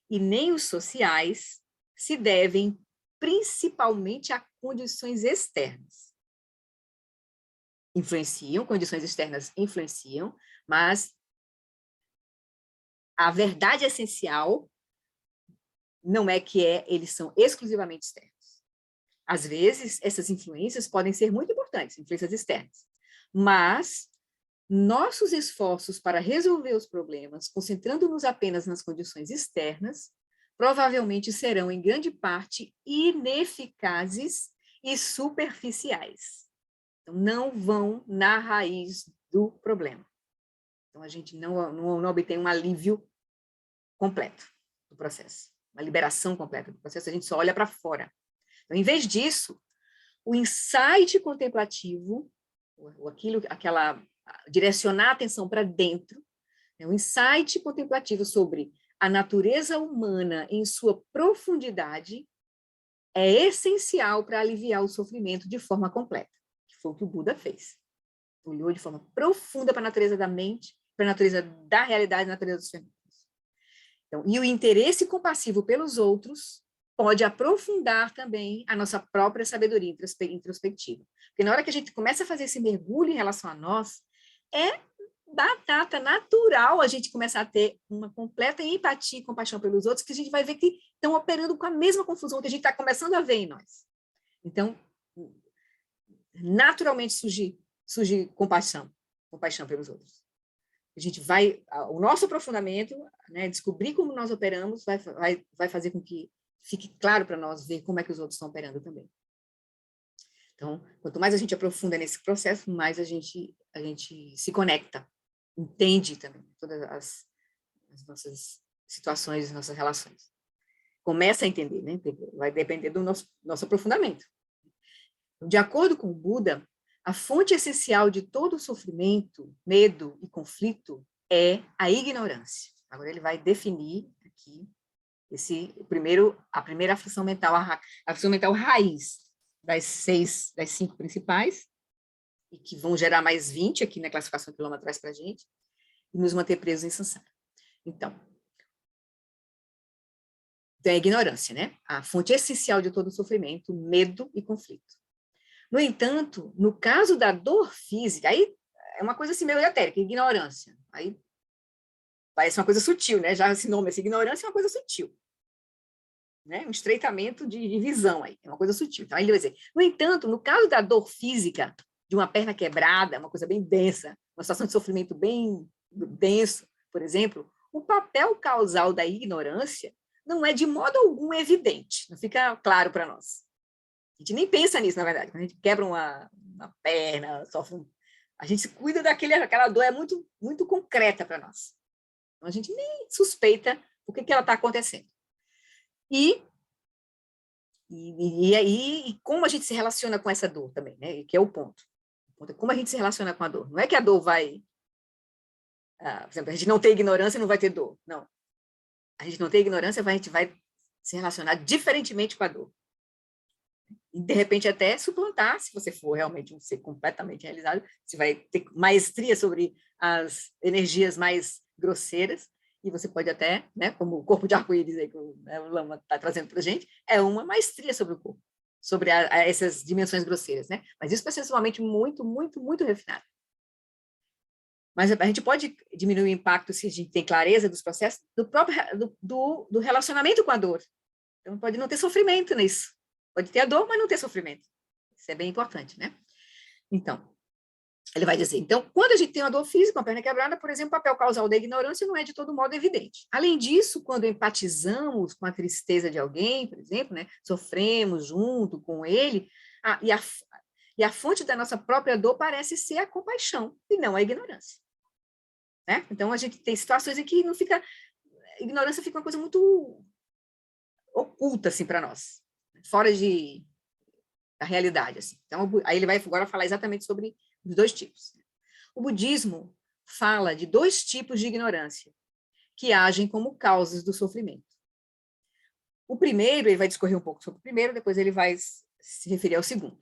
e nem os sociais se devem principalmente a condições externas. Influenciam, condições externas influenciam, mas a verdade essencial não é que eles são exclusivamente externos. Às vezes, essas influências podem ser muito importantes, influências externas, mas nossos esforços para resolver os problemas, concentrando-nos apenas nas condições externas, provavelmente serão, em grande parte, ineficazes e superficiais. Então, não vão na raiz do problema. Então, a gente não obtém um alívio completo do processo, uma liberação completa do processo, a gente só olha para fora. Então, em vez disso, o insight contemplativo, direcionar a atenção para dentro, o insight contemplativo sobre a natureza humana em sua profundidade é essencial para aliviar o sofrimento de forma completa, que foi o que o Buda fez. Olhou de forma profunda para a natureza da mente, para a natureza da realidade, a natureza dos fenômenos. Então, e o interesse compassivo pelos outros pode aprofundar também a nossa própria sabedoria introspectiva. Porque na hora que a gente começa a fazer esse mergulho em relação a nós, é batata natural a gente começar a ter uma completa empatia e compaixão pelos outros, que a gente vai ver que estão operando com a mesma confusão que a gente está começando a ver em nós. Então, naturalmente surge compaixão pelos outros. A gente vai, o nosso aprofundamento, né, descobrir como nós operamos, vai fazer com que fique claro para nós ver como é que os outros estão operando também. Então, quanto mais a gente aprofunda nesse processo, mais a gente se conecta, entende também todas as nossas situações, as nossas relações. Começa a entender, né? Vai depender do nosso aprofundamento. De acordo com o Buda, a fonte essencial de todo sofrimento, medo e conflito é a ignorância. Agora ele vai definir aqui a primeira aflição mental, a aflição mental raiz das 5 principais, e que vão gerar mais 20 aqui na classificação que o Lama traz para a gente, e nos manter presos em samsara. Então, é a ignorância, né? A fonte essencial de todo sofrimento, medo e conflito. No entanto, no caso da dor física, aí é uma coisa assim meio etérica, ignorância. Aí parece uma coisa sutil, né? Já esse nome, essa ignorância é uma coisa sutil. né? Um estreitamento de visão aí, é uma coisa sutil. Então, aí ele vai dizer, no entanto, no caso da dor física, de uma perna quebrada, uma coisa bem densa, uma situação de sofrimento bem denso, por exemplo, o papel causal da ignorância não é de modo algum evidente, não fica claro para nós. A gente nem pensa nisso, na verdade. Quando a gente quebra uma perna, sofre a gente se cuida aquela dor é muito, muito concreta para nós. Então, a gente nem suspeita o que ela está acontecendo. E como a gente se relaciona com essa dor também, né? Que é o ponto. Como a gente se relaciona com a dor. Não é que a dor vai... por exemplo, a gente não tem ignorância e não vai ter dor. Não. A gente não tem ignorância, a gente vai se relacionar diferentemente com a dor. E, de repente, até suplantar, se você for realmente um ser completamente realizado, você vai ter maestria sobre as energias mais grosseiras, e você pode até, né, como o corpo de arco-íris aí que o Lama está trazendo para a gente, é uma maestria sobre o corpo, sobre essas dimensões grosseiras, né? Mas isso processualmente muito, muito, muito refinado. Mas a gente pode diminuir o impacto se a gente tem clareza dos processos do relacionamento com a dor. Então, pode não ter sofrimento nisso. Pode ter a dor, mas não ter sofrimento. Isso é bem importante, né? Então, ele vai dizer, então, quando a gente tem uma dor física, uma perna quebrada, por exemplo, o papel causal da ignorância não é de todo modo evidente. Além disso, quando empatizamos com a tristeza de alguém, por exemplo, né, sofremos junto com ele, e a fonte da nossa própria dor parece ser a compaixão, e não a ignorância. Né? Então, a gente tem situações em que não fica... A ignorância fica uma coisa muito oculta, assim, para nós. Fora da realidade, assim. Então, aí ele vai agora falar exatamente sobre os dois tipos. O budismo fala de dois tipos de ignorância que agem como causas do sofrimento. O primeiro, ele vai discorrer um pouco sobre o primeiro, depois ele vai se referir ao segundo.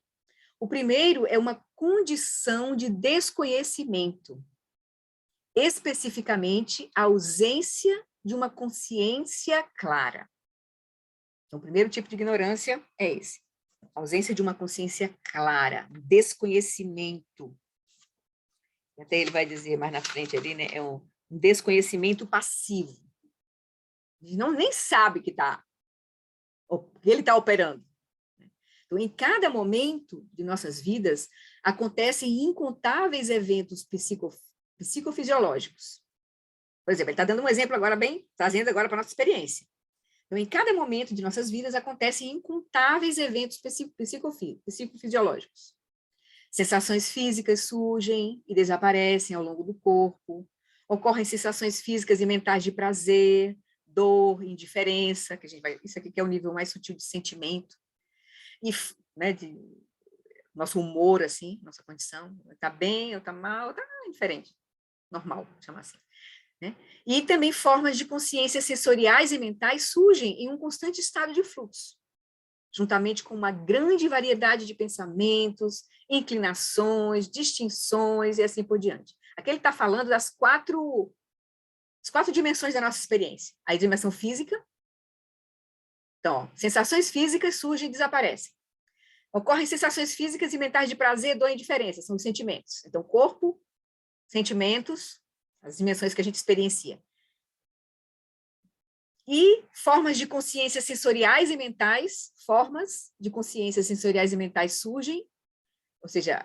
O primeiro é uma condição de desconhecimento, especificamente a ausência de uma consciência clara. Então, o primeiro tipo de ignorância é esse. A ausência de uma consciência clara, desconhecimento. Até ele vai dizer mais na frente ali, né? É um desconhecimento passivo. A gente nem sabe que ele está operando. Então, em cada momento de nossas vidas, acontecem incontáveis eventos psicofisiológicos. Por exemplo, ele está dando um exemplo agora trazendo agora para a nossa experiência. Então, em cada momento de nossas vidas, acontecem incontáveis eventos psicofisiológicos. Sensações físicas surgem e desaparecem ao longo do corpo. Ocorrem sensações físicas e mentais de prazer, dor, indiferença, isso aqui que é o nível mais sutil de sentimento, e, né, de nosso humor, assim, nossa condição. Está bem, ou está mal, está indiferente. Normal, chamar assim. Né? E também formas de consciência sensoriais e mentais surgem em um constante estado de fluxo, juntamente com uma grande variedade de pensamentos, inclinações, distinções e assim por diante. Aqui ele está falando das quatro dimensões da nossa experiência. A dimensão física. Então, sensações físicas surgem e desaparecem. Ocorrem sensações físicas e mentais de prazer, dor e indiferença, são os sentimentos. Então, corpo, sentimentos, as dimensões que a gente experiencia. E formas de consciência sensoriais e mentais, surgem, ou seja,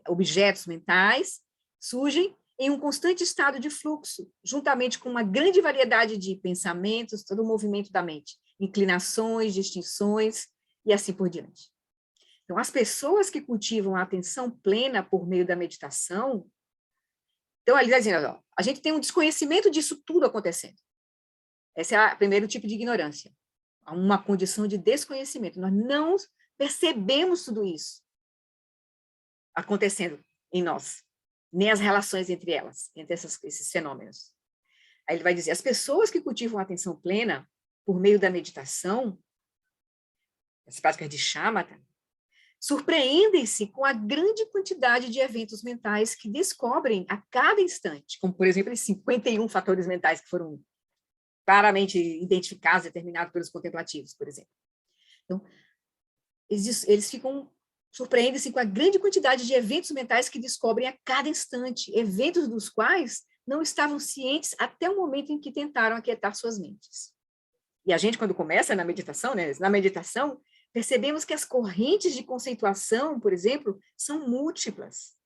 objetos mentais, surgem em um constante estado de fluxo, juntamente com uma grande variedade de pensamentos, todo o movimento da mente, inclinações, distinções e assim por diante. Então, as pessoas que cultivam a atenção plena por meio da meditação, então, ali está dizendo, ó, a gente tem um desconhecimento disso tudo acontecendo. Esse é o primeiro tipo de ignorância. Uma condição de desconhecimento. Nós não percebemos tudo isso acontecendo em nós, nem as relações entre elas, entre esses fenômenos. Aí ele vai dizer, as pessoas que cultivam a atenção plena por meio da meditação, as práticas de shamatha, surpreendem-se com a grande quantidade de eventos mentais que descobrem a cada instante, como, por exemplo, os 51 fatores mentais que foram claramente identificados, determinados pelos contemplativos, por exemplo. Então, eles surpreendem-se com a grande quantidade de eventos mentais que descobrem a cada instante, eventos dos quais não estavam cientes até o momento em que tentaram aquietar suas mentes. E a gente, quando começa na meditação, né, percebemos que as correntes de conceituação, por exemplo, são múltiplas,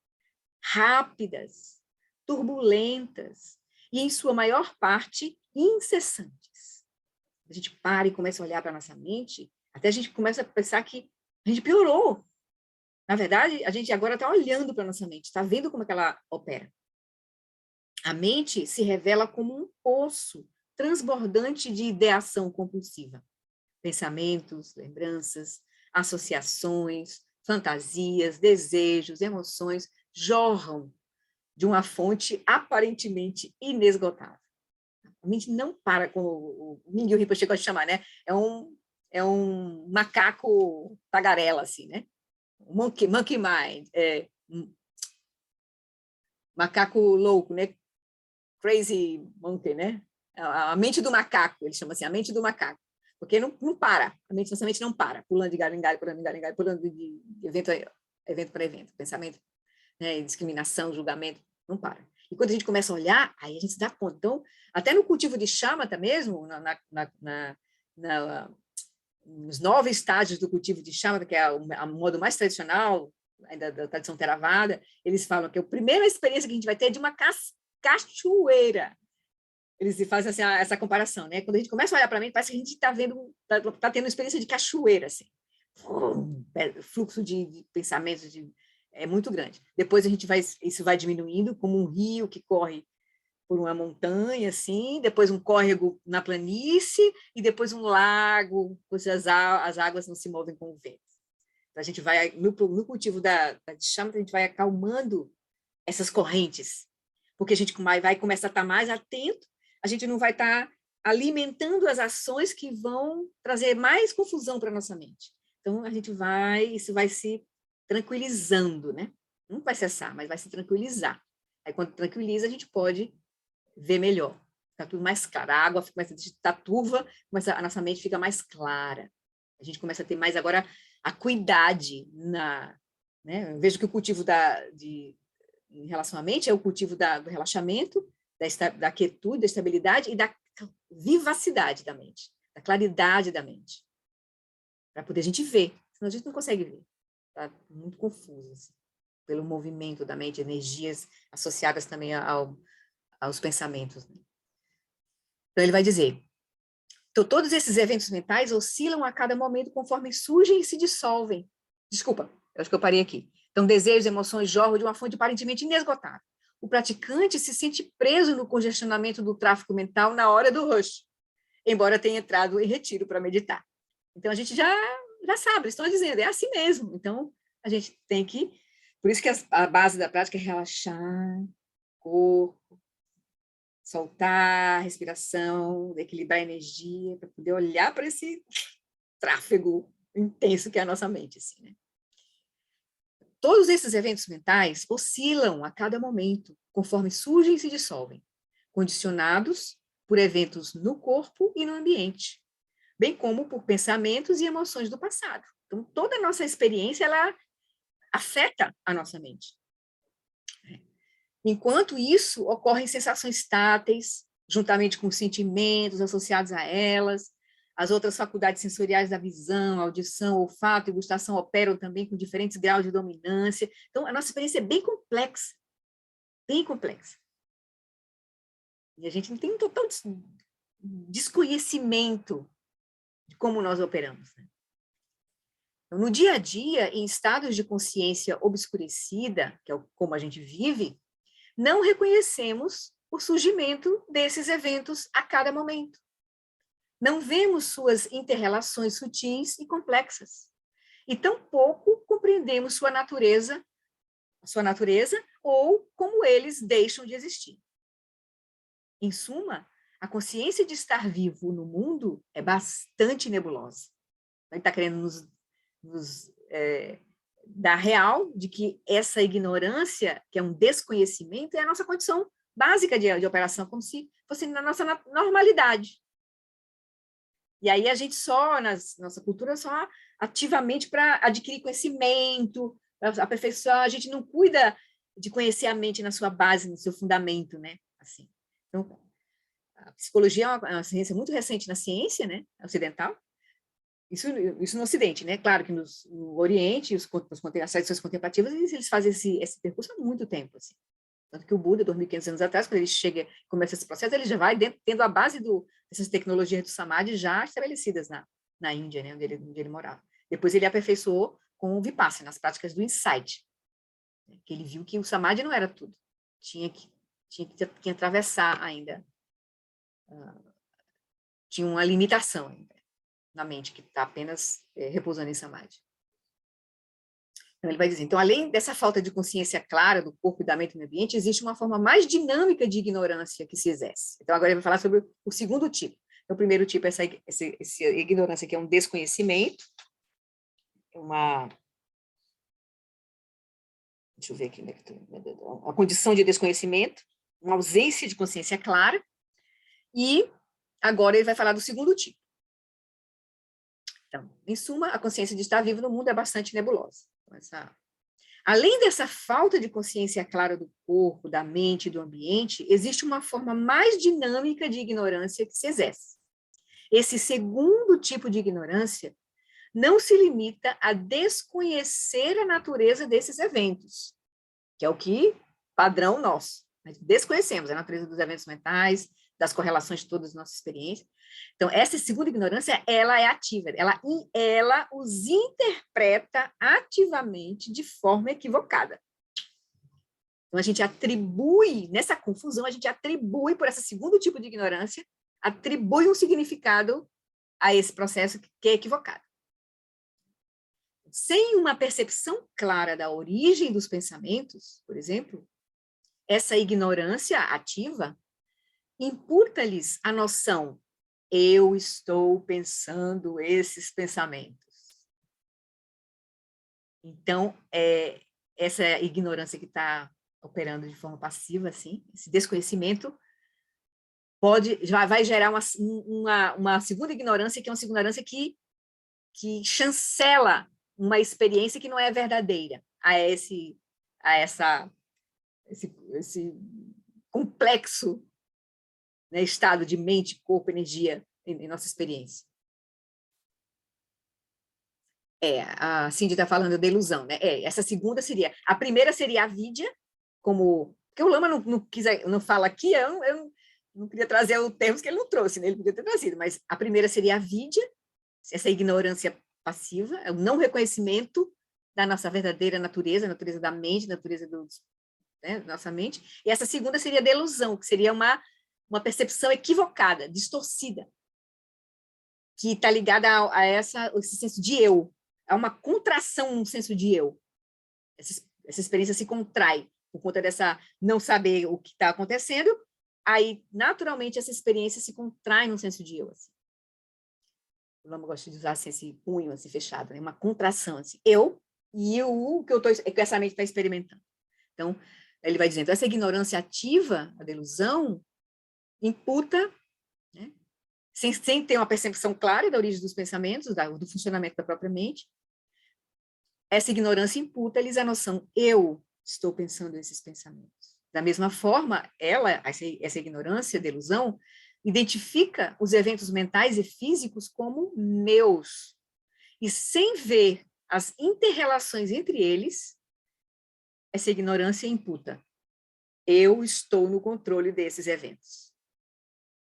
rápidas, turbulentas e, em sua maior parte, incessantes. A gente para e começa a olhar para a nossa mente, até a gente começa a pensar que a gente piorou. Na verdade, a gente agora está olhando para a nossa mente, está vendo como é que ela opera. A mente se revela como um poço transbordante de ideação compulsiva. Pensamentos, lembranças, associações, fantasias, desejos, emoções jorram de uma fonte aparentemente inesgotável. A mente não para, como o Mingyur Rinpoche gosta de chamar, né? É um macaco tagarela, assim, né? Monkey mind, macaco louco, né? Crazy monkey, né? A mente do macaco, ele chama assim, a mente do macaco. Porque não para, nossa mente não para, pulando de galho em galho, pulando de evento para evento, pensamento, né, discriminação, julgamento, não para. E quando a gente começa a olhar, aí a gente se dá conta. Então, até no cultivo de shamatha mesmo, nos 9 estágios do cultivo de shamatha, que é o modo mais tradicional, ainda da tradição Theravada, eles falam que a primeira experiência que a gente vai ter é de uma cachoeira. Eles fazem assim, essa comparação, né? Quando a gente começa a olhar para a mente, parece que a gente está tendo uma experiência de cachoeira, assim. Fluxo de pensamentos é muito grande. Depois isso vai diminuindo, como um rio que corre por uma montanha, assim, depois um córrego na planície, e depois um lago, pois as águas não se movem com o vento. Então, a gente vai, no cultivo de shamatha, a gente vai acalmando essas correntes, porque a gente vai começar a estar mais atento, a gente não vai estar alimentando as ações que vão trazer mais confusão para a nossa mente. Então, isso vai se tranquilizando, né? Não vai cessar, mas vai se tranquilizar. Aí, quando tranquiliza, a gente pode ver melhor. Fica tudo mais claro. A água começa a estar turva, mas a nossa mente fica mais clara. A gente começa a ter mais agora acuidade né? Eu vejo que o cultivo em relação à mente é o cultivo do relaxamento, da quietude, da estabilidade e da vivacidade da mente, da claridade da mente, para poder a gente ver, senão a gente não consegue ver. Está muito confuso, assim, pelo movimento da mente, energias associadas também aos pensamentos. Né? Então, ele vai dizer, então, todos esses eventos mentais oscilam a cada momento conforme surgem e se dissolvem. Desculpa, eu acho que eu parei aqui. Então, desejos e emoções jorram de uma fonte aparentemente inesgotável. O praticante se sente preso no congestionamento do tráfego mental na hora do rush, embora tenha entrado em retiro para meditar. Então, a gente já sabe, eles estão dizendo, é assim mesmo. Então, a gente tem que... Por isso que a base da prática é relaxar o corpo, soltar a respiração, equilibrar a energia, para poder olhar para esse tráfego intenso que é a nossa mente. Assim, né? Todos esses eventos mentais oscilam a cada momento, conforme surgem e se dissolvem, condicionados por eventos no corpo e no ambiente, bem como por pensamentos e emoções do passado. Então, toda a nossa experiência, ela afeta a nossa mente. Enquanto isso, ocorrem sensações táteis, juntamente com sentimentos associados a elas. As outras faculdades sensoriais da visão, audição, olfato e gustação operam também com diferentes graus de dominância. Então, a nossa experiência é bem complexa. Bem complexa. E a gente não tem um total desconhecimento de como nós operamos. Né? Então, no dia a dia, em estados de consciência obscurecida, que é como a gente vive, não reconhecemos o surgimento desses eventos a cada momento. Não vemos suas inter-relações sutis e complexas. E tampouco compreendemos sua natureza ou como eles deixam de existir. Em suma, a consciência de estar vivo no mundo é bastante nebulosa. Ele está querendo nos dar real de que essa ignorância, que é um desconhecimento, é a nossa condição básica de operação, como se fosse na nossa normalidade. E aí a gente nossa cultura, só ativamente para adquirir conhecimento, para aperfeiçoar, a gente não cuida de conhecer a mente na sua base, no seu fundamento, né? Assim. Então, a psicologia é uma ciência muito recente na ciência, né, ocidental, isso no Ocidente, né? Claro que no Oriente, as tradições contemplativas, eles fazem esse percurso há muito tempo, assim. Tanto que o Buda, 2.500 anos atrás, quando ele começa esse processo, ele já vai tendo a base dessas tecnologias do Samadhi já estabelecidas na Índia, né, onde ele morava. Depois ele aperfeiçoou com o Vipassana, nas práticas do Insight, né, que ele viu que o Samadhi não era tudo. Tinha que atravessar ainda. Tinha uma limitação ainda na mente, que está apenas repousando em Samadhi. Então, ele vai dizer, então, além dessa falta de consciência clara do corpo e da mente no ambiente, existe uma forma mais dinâmica de ignorância que se exerce. Então, agora ele vai falar sobre o segundo tipo. Então, o primeiro tipo é essa ignorância, que é um desconhecimento, deixa eu ver aqui, uma condição de desconhecimento, uma ausência de consciência clara, e agora ele vai falar do segundo tipo. Então, em suma, a consciência de estar vivo no mundo é bastante nebulosa. Então, além dessa falta de consciência clara do corpo, da mente e do ambiente, existe uma forma mais dinâmica de ignorância que se exerce. Esse segundo tipo de ignorância não se limita a desconhecer a natureza desses eventos, que é o que padrão nosso. Nós desconhecemos a natureza dos eventos mentais, das correlações de todas as nossas experiências. Então, essa segunda ignorância, ela é ativa, ela os interpreta ativamente de forma equivocada. Então, a gente atribui, nessa confusão, a gente atribui, por esse segundo tipo de ignorância, atribui um significado a esse processo que é equivocado. Sem uma percepção clara da origem dos pensamentos, por exemplo, essa ignorância ativa imputa-lhes a noção: eu estou pensando esses pensamentos. Então, essa ignorância que está operando de forma passiva, assim, esse desconhecimento, vai gerar uma segunda ignorância, que é uma segunda ignorância que chancela uma experiência que não é verdadeira, esse complexo, né, estado de mente, corpo, energia em nossa experiência. A Cindy está falando da ilusão, né? Essa segunda seria, a primeira seria a vidya, porque o Lama não fala aqui, eu não queria trazer o termo que ele não trouxe, né? Ele podia ter trazido, mas a primeira seria a vidya, essa ignorância passiva, é o não reconhecimento da nossa verdadeira natureza, a natureza da mente, a natureza da nossa mente, e essa segunda seria a delusão, que seria uma percepção equivocada, distorcida, que está ligada a esse senso de eu, a uma contração no senso de eu. Essa experiência se contrai por conta dessa não saber o que está acontecendo, aí, naturalmente, essa experiência se contrai no senso de eu. Assim. O Lama gosta de usar assim, esse punho assim, fechado, né? Uma contração, assim, eu e o que essa mente está experimentando. Então, ele vai dizendo, essa ignorância ativa, a delusão, imputa, né, sem ter uma percepção clara da origem dos pensamentos, do funcionamento da própria mente, essa ignorância imputa-lhes a noção, eu estou pensando esses pensamentos. Da mesma forma, essa ignorância, delusão, identifica os eventos mentais e físicos como meus, e sem ver as interrelações entre eles, essa ignorância imputa, eu estou no controle desses eventos.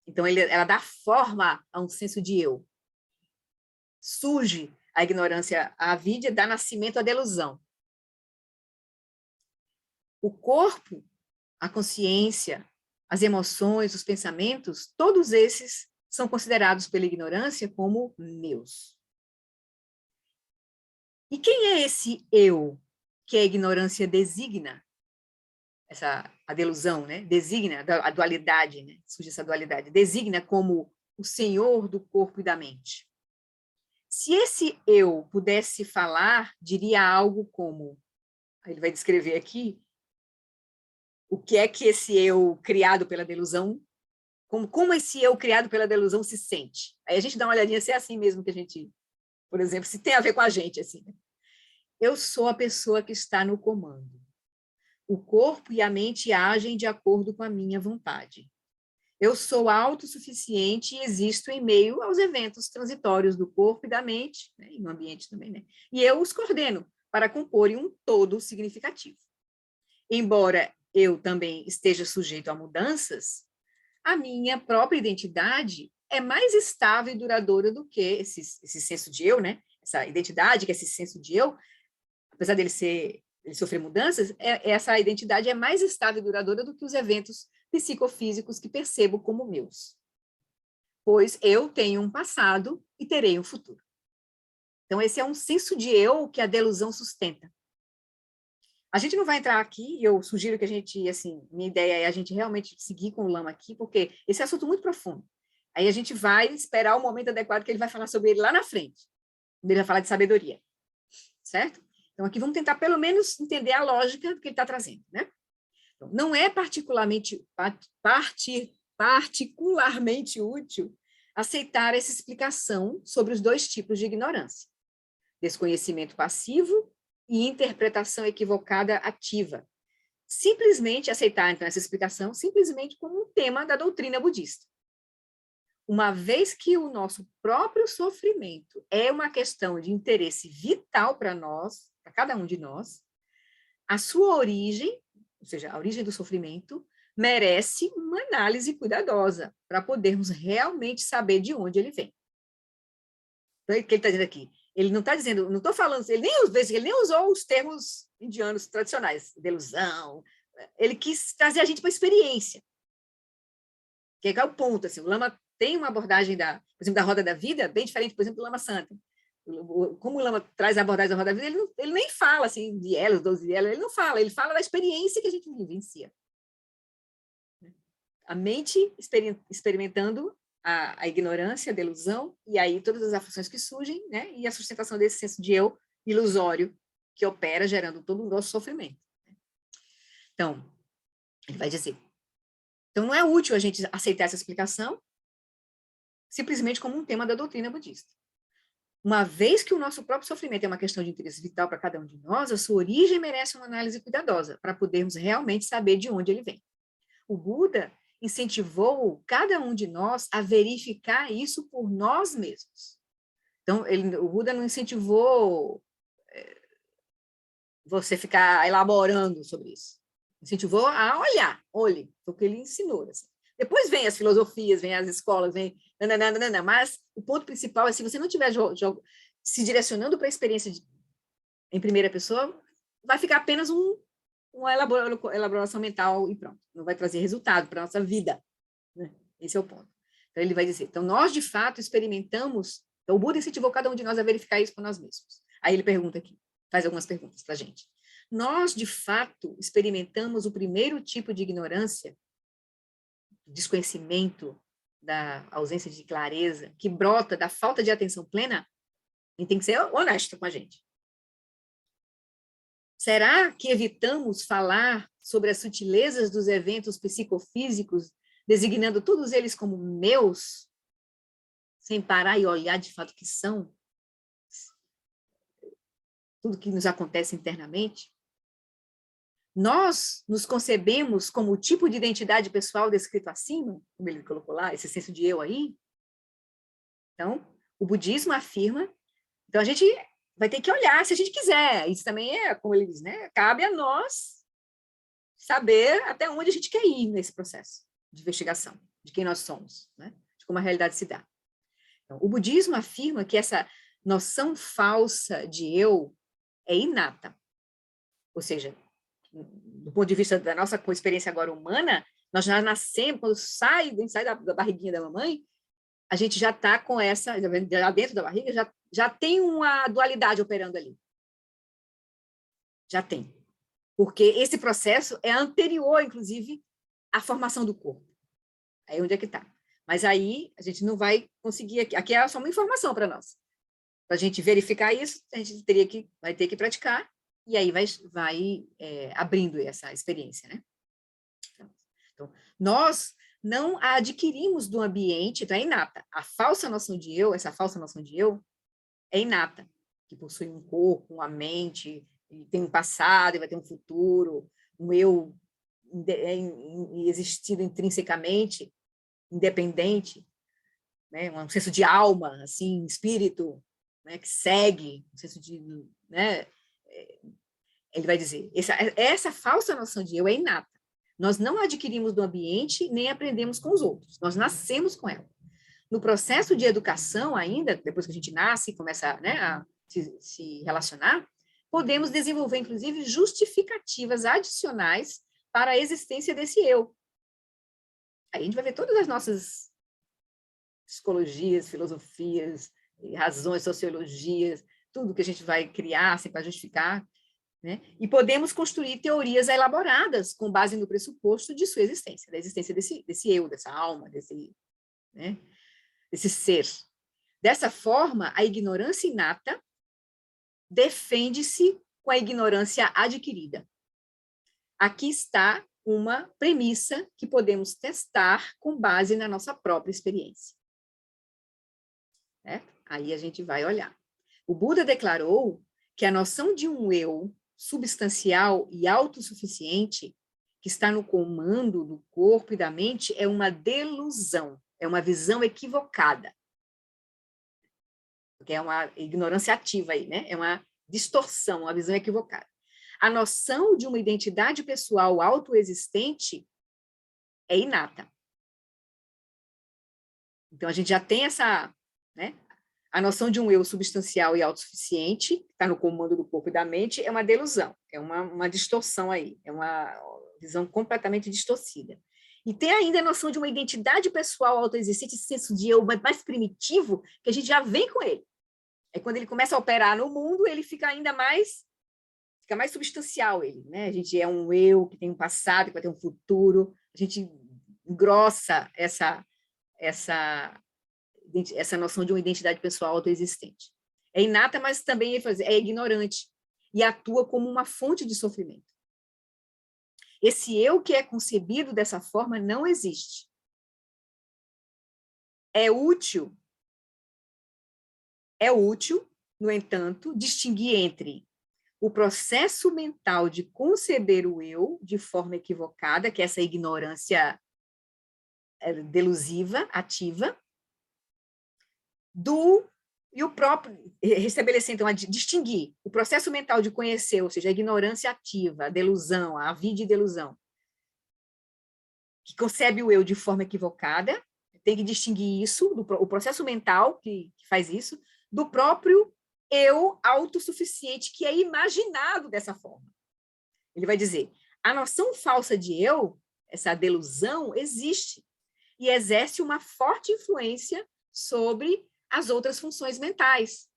Então, ela dá forma a um senso de eu. Surge a ignorância, a avidya, dá nascimento à delusão. O corpo, a consciência, as emoções, os pensamentos, todos esses são considerados pela ignorância como meus. E quem é esse eu que a ignorância designa? A delusão, né? Designa a dualidade, né? Surge essa dualidade, designa como o senhor do corpo e da mente. Se esse eu pudesse falar, diria algo como, ele vai descrever aqui, o que é que esse eu criado pela delusão, como esse eu criado pela delusão se sente. Aí a gente dá uma olhadinha se é assim mesmo que a gente, por exemplo, se tem a ver com a gente, assim. Eu sou a pessoa que está no comando. O corpo e a mente agem de acordo com a minha vontade. Eu sou autossuficiente e existo em meio aos eventos transitórios do corpo e da mente, né, e no ambiente também, né? E eu os coordeno para comporem um todo significativo. Embora eu também esteja sujeito a mudanças, a minha própria identidade é mais estável e duradoura do que esse senso de eu, né? Essa identidade, que é esse senso de eu, apesar dele sofrer mudanças, essa identidade é mais estável e duradoura do que os eventos psicofísicos que percebo como meus. Pois eu tenho um passado e terei um futuro. Então, esse é um senso de eu que a delusão sustenta. A gente não vai entrar aqui, e eu sugiro que a gente, assim, minha ideia é a gente realmente seguir com o Lama aqui, porque esse é um assunto muito profundo. Aí a gente vai esperar o momento adequado que ele vai falar sobre ele lá na frente. Ele vai falar de sabedoria, certo? Então, aqui vamos tentar, pelo menos, entender a lógica do que ele está trazendo, né? Então, não é particularmente útil aceitar essa explicação sobre os dois tipos de ignorância: desconhecimento passivo e interpretação equivocada ativa. Simplesmente aceitar, então, essa explicação simplesmente como um tema da doutrina budista. Uma vez que o nosso próprio sofrimento é uma questão de interesse vital para nós, para cada um de nós, a sua origem, ou seja, a origem do sofrimento, merece uma análise cuidadosa para podermos realmente saber de onde ele vem. Então, o que ele está dizendo aqui? Ele não está dizendo, não estou falando, ele nem usou os termos indianos tradicionais, delusão. Ele quis trazer a gente para a experiência. Que é o ponto, assim, o Lama tem uma abordagem, por exemplo, da roda da vida, bem diferente, por exemplo, do Lama Santa. Como o Lama traz a abordagem da roda da vida, ele nem fala, assim, de elos, 12 elos, ele não fala, ele fala da experiência que a gente vivencia. A mente experimentando a ignorância, a delusão, e aí todas as aflições que surgem, né, e a sustentação desse senso de eu ilusório que opera gerando todo o nosso sofrimento. Então, ele vai dizer, então não é útil a gente aceitar essa explicação simplesmente como um tema da doutrina budista. Uma vez que o nosso próprio sofrimento é uma questão de interesse vital para cada um de nós, a sua origem merece uma análise cuidadosa para podermos realmente saber de onde ele vem. O Buda incentivou cada um de nós a verificar isso por nós mesmos. Então, o Buda não incentivou você ficar elaborando sobre isso. Incentivou a olhar, olhe, foi o que ele ensinou. Assim. Depois vem as filosofias, vem as escolas, vem... Nananana, mas o ponto principal é, se você não estiver se direcionando para a experiência em primeira pessoa, vai ficar apenas uma elaboração mental e pronto. Não vai trazer resultado para a nossa vida. Né? Esse é o ponto. Então, ele vai dizer, então, nós, de fato, experimentamos... Então, o Buda incentivou cada um de nós a verificar isso por nós mesmos. Aí ele pergunta aqui, faz algumas perguntas para a gente. Nós, de fato, experimentamos o primeiro tipo de ignorância, desconhecimento, da ausência de clareza, que brota da falta de atenção plena? A gente tem que ser honesto com a gente. Será que evitamos falar sobre as sutilezas dos eventos psicofísicos, designando todos eles como meus, sem parar e olhar de fato que são tudo que nos acontece internamente? Nós nos concebemos como o tipo de identidade pessoal descrito acima, como ele colocou lá, esse senso de eu aí? Então, o budismo afirma, então a gente vai ter que olhar se a gente quiser, isso também é, como ele diz, né? Cabe a nós saber até onde a gente quer ir nesse processo de investigação, de quem nós somos, né? De como a realidade se dá. Então, o budismo afirma que essa noção falsa de eu é inata, ou seja, do ponto de vista da nossa experiência agora humana, nós já nascemos, quando a gente sai da barriguinha da mamãe, a gente já está com essa, já dentro da barriga, já tem uma dualidade operando ali. Já tem. Porque esse processo é anterior, inclusive, à formação do corpo. Aí onde é que está? Mas aí a gente não vai conseguir, aqui é só uma informação para nós. Para a gente verificar isso, a gente vai ter que praticar, e aí vai abrindo essa experiência, né? Então, nós não a adquirimos do ambiente, então é inata. A falsa noção de eu, essa falsa noção de eu, é inata, que possui um corpo, uma mente, e tem um passado, e vai ter um futuro, um eu existido intrinsecamente. independente, né? Um senso de alma, assim, espírito, né? Que segue, um senso de, né? Ele vai dizer, essa falsa noção de eu é inata. Nós não adquirimos do ambiente, nem aprendemos com os outros. Nós nascemos com ela. No processo de educação ainda, depois que a gente nasce e começa, né, a se relacionar, podemos desenvolver, inclusive, justificativas adicionais para a existência desse eu. Aí a gente vai ver todas as nossas psicologias, filosofias, razões, sociologias, tudo que a gente vai criar assim, para justificar, né? E podemos construir teorias elaboradas com base no pressuposto de sua existência, da existência desse eu, dessa alma, né? Desse ser. Dessa forma, a ignorância inata defende-se com a ignorância adquirida. Aqui está uma premissa que podemos testar com base na nossa própria experiência. Aí a gente vai olhar. O Buda declarou que a noção de um eu substancial e autossuficiente, que está no comando do corpo e da mente, é uma delusão, é uma visão equivocada. Porque é uma ignorância ativa aí, né? É uma distorção, uma visão equivocada. A noção de uma identidade pessoal autoexistente é inata. Então, a gente já tem essa, né? A noção de um eu substancial e autossuficiente, que está no comando do corpo e da mente, é uma delusão, é uma distorção aí, é uma visão completamente distorcida. E tem ainda a noção de uma identidade pessoal autoexistente, esse senso de eu mais primitivo, que a gente já vem com ele. É quando ele começa a operar no mundo, ele fica ainda mais, substancial ele, né? A gente é um eu que tem um passado, que vai ter um futuro, a gente engrossa essa noção de uma identidade pessoal autoexistente. É inata, mas também é ignorante e atua como uma fonte de sofrimento. Esse eu que é concebido dessa forma não existe. É útil, no entanto, distinguir entre o processo mental de conceber o eu de forma equivocada, que é essa ignorância delusiva, ativa, e o próprio, restabelecer, então, distinguir o processo mental de conhecer, ou seja, a ignorância ativa, a delusão, a avidia e delusão, que concebe o eu de forma equivocada, tem que distinguir isso, o processo mental que faz isso, do próprio eu autossuficiente, que é imaginado dessa forma. Ele vai dizer, a noção falsa de eu, essa delusão, existe e exerce uma forte influência sobre as outras funções mentais.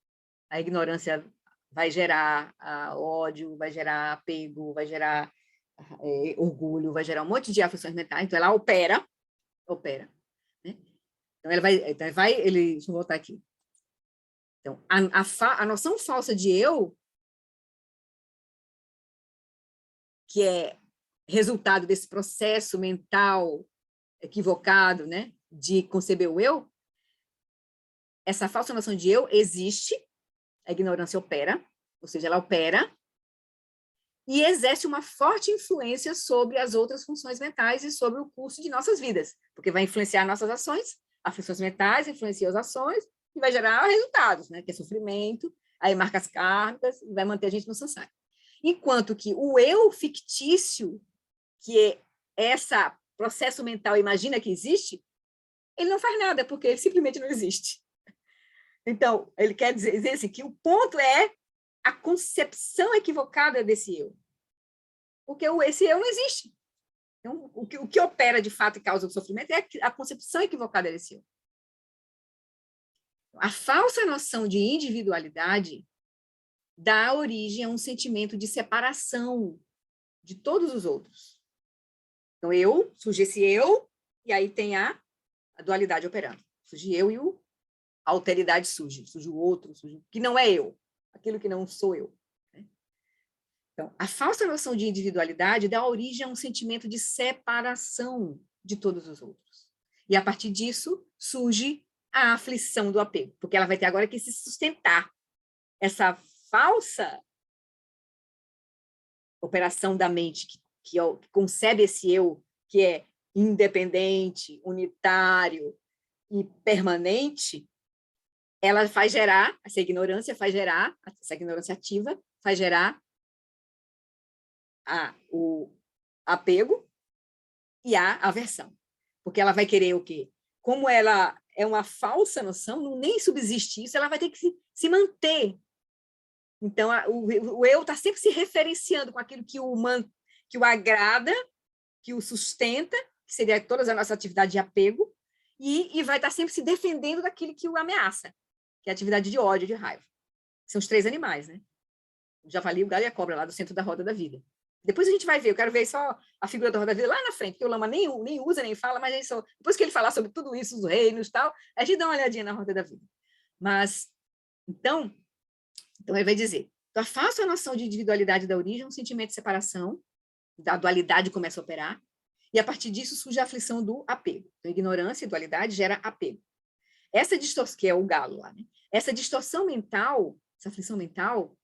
A ignorância vai gerar ódio, vai gerar apego, vai gerar orgulho, vai gerar um monte de aflições mentais, então ela opera, né? Então deixa eu voltar aqui. Então, a noção falsa de eu, que é resultado desse processo mental equivocado, né, de conceber o eu, essa falsa noção de eu existe, a ignorância opera, ou seja, ela opera e exerce uma forte influência sobre as outras funções mentais e sobre o curso de nossas vidas, porque vai influenciar nossas ações, as funções mentais influenciam as ações e vai gerar resultados, né, que é sofrimento, aí marcas kármicas, e vai manter a gente no samsara. Enquanto que o eu fictício, que é esse processo mental imagina que existe, ele não faz nada, porque ele simplesmente não existe. Então, ele quer dizer assim, que o ponto é a concepção equivocada desse eu. Porque esse eu não existe. Então, o que opera de fato e causa o sofrimento é a concepção equivocada desse eu. A falsa noção de individualidade dá origem a um sentimento de separação de todos os outros. Então, surge esse eu, e aí tem a dualidade operando. Surge eu e a alteridade surge o outro, que não é eu, aquilo que não sou eu. Né? Então, a falsa noção de individualidade dá origem a um sentimento de separação de todos os outros. E, a partir disso, surge a aflição do apego, porque ela vai ter agora que se sustentar. Essa falsa operação da mente que concebe esse eu, que é independente, unitário e permanente, ela faz gerar, essa ignorância ativa, faz gerar o apego e a aversão. Porque ela vai querer o quê? Como ela é uma falsa noção, não nem subsiste isso, ela vai ter que se manter. Então, o eu está sempre se referenciando com aquilo que o agrada, que o sustenta, que seria toda a nossa atividade de apego, e vai estar sempre se defendendo daquilo que o ameaça, que é a atividade de ódio, de raiva. São os 3 animais, né? O javali, o galho e a cobra, lá do centro da roda da vida. Depois a gente vai ver, eu quero ver só a figura da roda da vida lá na frente, que o Lama nem usa, nem fala, mas depois que ele falar sobre tudo isso, os reinos e tal, a gente dá uma olhadinha na roda da vida. Mas, então ele vai dizer, então afasta a noção de individualidade da origem, um sentimento de separação, da dualidade começa a operar, e a partir disso surge a aflição do apego. Então, ignorância e dualidade gera apego. Essa distorção, que é o galo lá, né? Essa distorção mental, essa aflição mental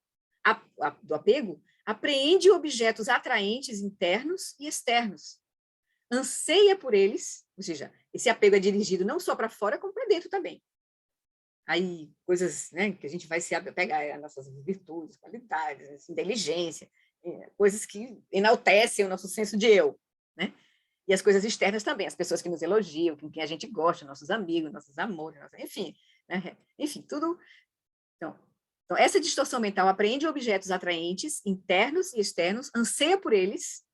do apego, apreende objetos atraentes internos e externos, anseia por eles, ou seja, esse apego é dirigido não só para fora, como para dentro também. Aí, coisas, né, que a gente vai se apegar às nossas virtudes, qualidades, inteligência, coisas que enaltecem o nosso senso de eu, né? E as coisas externas também, as pessoas que nos elogiam, com quem a gente gosta, nossos amigos, nossos amores, enfim, né? Enfim, tudo. Então, essa distorção mental apreende objetos atraentes, internos e externos, anseia por eles.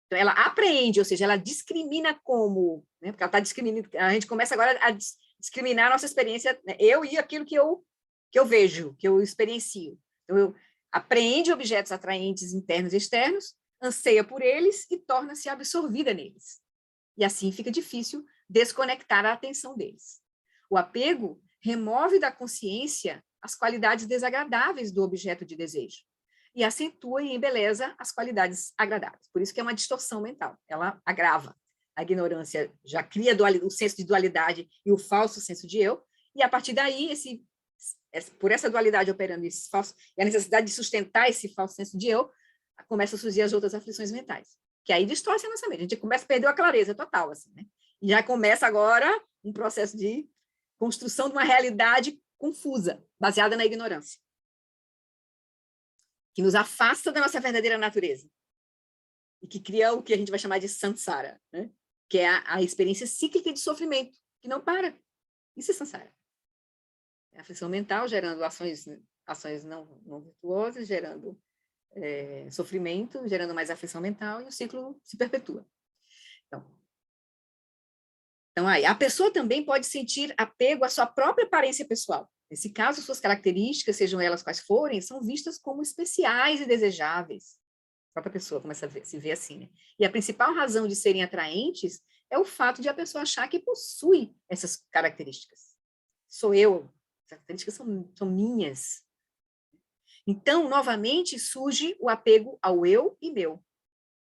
Então, ela apreende, ou seja, ela discrimina como, né? Porque ela está discriminando, a gente começa agora a discriminar a nossa experiência, né? Eu e aquilo que eu vejo, que eu experiencio. Então, eu apreende objetos atraentes, internos e externos, anseia por eles e torna-se absorvida neles. E assim fica difícil desconectar a atenção deles. O apego remove da consciência as qualidades desagradáveis do objeto de desejo e acentua e embeleza as qualidades agradáveis. Por isso que é uma distorção mental, ela agrava. A ignorância já cria o senso de dualidade e o falso senso de eu, e a partir daí, por essa dualidade operando esse falso, e a necessidade de sustentar esse falso senso de eu, começam a surgir as outras aflições mentais, que aí distorce a nossa mente. A gente começa a perder a clareza total, assim, né? E já começa agora um processo de construção de uma realidade confusa, baseada na ignorância, que nos afasta da nossa verdadeira natureza e que cria o que a gente vai chamar de samsara, né? Que é a experiência cíclica de sofrimento, que não para. Isso é samsara. É a aflição mental gerando ações não virtuosas, gerando sofrimento, gerando mais aflição mental, e o ciclo se perpetua. Então, aí, a pessoa também pode sentir apego à sua própria aparência pessoal. Nesse caso, suas características, sejam elas quais forem, são vistas como especiais e desejáveis. A própria pessoa começa a se ver assim, né? E a principal razão de serem atraentes é o fato de a pessoa achar que possui essas características. Sou eu, as características são minhas. Então, novamente, surge o apego ao eu e meu.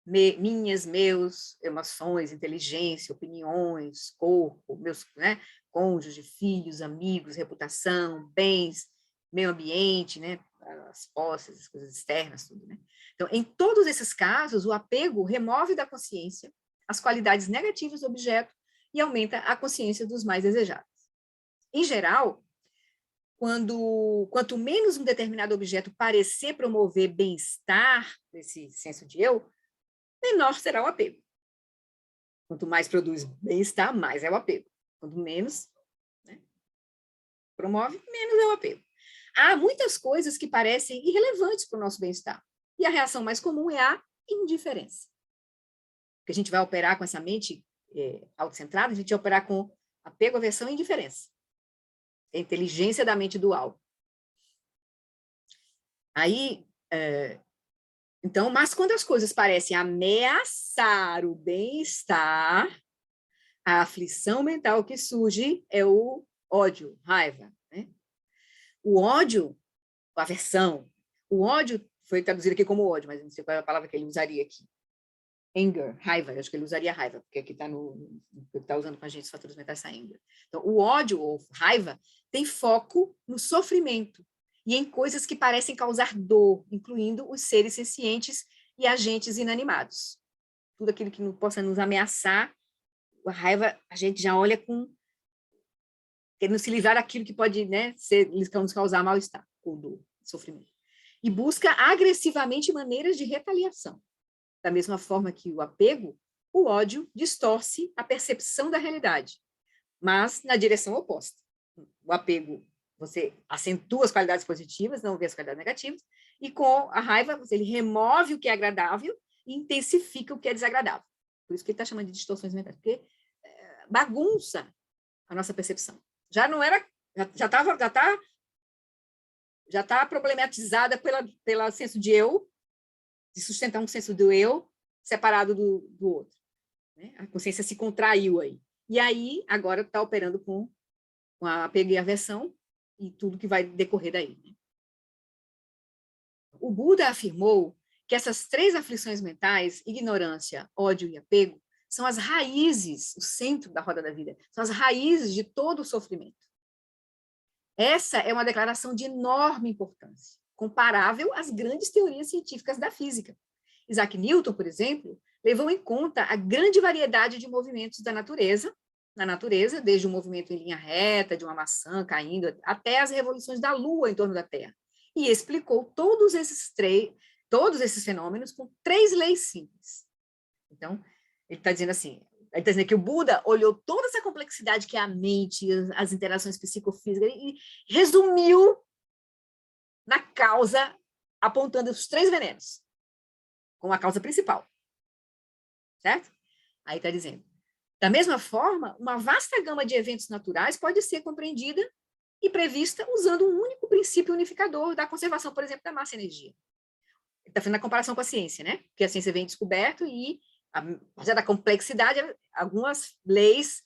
Minhas, meus, emoções, inteligência, opiniões, corpo, meus, né, cônjuge, filhos, amigos, reputação, bens, meio ambiente, né, as posses, as coisas externas, tudo, né? Então, em todos esses casos, o apego remove da consciência as qualidades negativas do objeto e aumenta a consciência dos mais desejáveis. Em geral, quanto menos um determinado objeto parecer promover bem-estar, esse senso de eu, menor será o apego. Quanto mais produz bem-estar, mais é o apego. Quanto menos, né, promove, menos é o apego. Há muitas coisas que parecem irrelevantes para o nosso bem-estar. E a reação mais comum é a indiferença. Porque a gente vai operar com essa mente autocentrada, a gente vai operar com apego, aversão e indiferença. É a inteligência da mente dual. Aí, então, mas quando as coisas parecem ameaçar o bem-estar, a aflição mental que surge é o ódio, raiva, né? O ódio, a aversão, o ódio foi traduzido aqui como ódio, mas não sei qual é a palavra que ele usaria aqui. Anger, raiva, eu acho que ele usaria raiva, porque aqui está usando com a gente os fatores mentais, anger. Então, o ódio ou raiva tem foco no sofrimento e em coisas que parecem causar dor, incluindo os seres sencientes e agentes inanimados. Tudo aquilo que possa nos ameaçar a raiva, a gente já olha querendo se livrar daquilo que pode, né, nos causar mal-estar, ou dor, sofrimento. E busca agressivamente maneiras de retaliação. Da mesma forma que o apego, o ódio distorce a percepção da realidade, mas na direção oposta. O apego, você acentua as qualidades positivas, não vê as qualidades negativas, e com a raiva, ele remove o que é agradável e intensifica o que é desagradável. Por isso que ele está chamando de distorções mentais, porque bagunça a nossa percepção. Já não era, já está problematizada pelo senso de eu, de sustentar um senso do eu separado do outro. Né? A consciência se contraiu aí. E aí, agora está operando com a apego e a aversão e tudo que vai decorrer daí. Né? O Buda afirmou que essas 3 aflições mentais, ignorância, ódio e apego, são as raízes, o centro da roda da vida, são as raízes de todo o sofrimento. Essa é uma declaração de enorme importância, comparável às grandes teorias científicas da física. Isaac Newton, por exemplo, levou em conta a grande variedade de movimentos na natureza, desde o movimento em linha reta, de uma maçã caindo, até as revoluções da Lua em torno da Terra, e explicou todos esses fenômenos com 3 leis simples. Então, ele está dizendo assim, ele está dizendo que o Buda olhou toda essa complexidade que é a mente, as interações psicofísicas, e resumiu na causa, apontando os 3 venenos, como a causa principal. Certo? Aí está dizendo, da mesma forma, uma vasta gama de eventos naturais pode ser compreendida e prevista usando um único princípio unificador da conservação, por exemplo, da massa e energia. Ele está fazendo a comparação com a ciência, né? Porque a ciência vem descoberto e, apesar da complexidade, algumas leis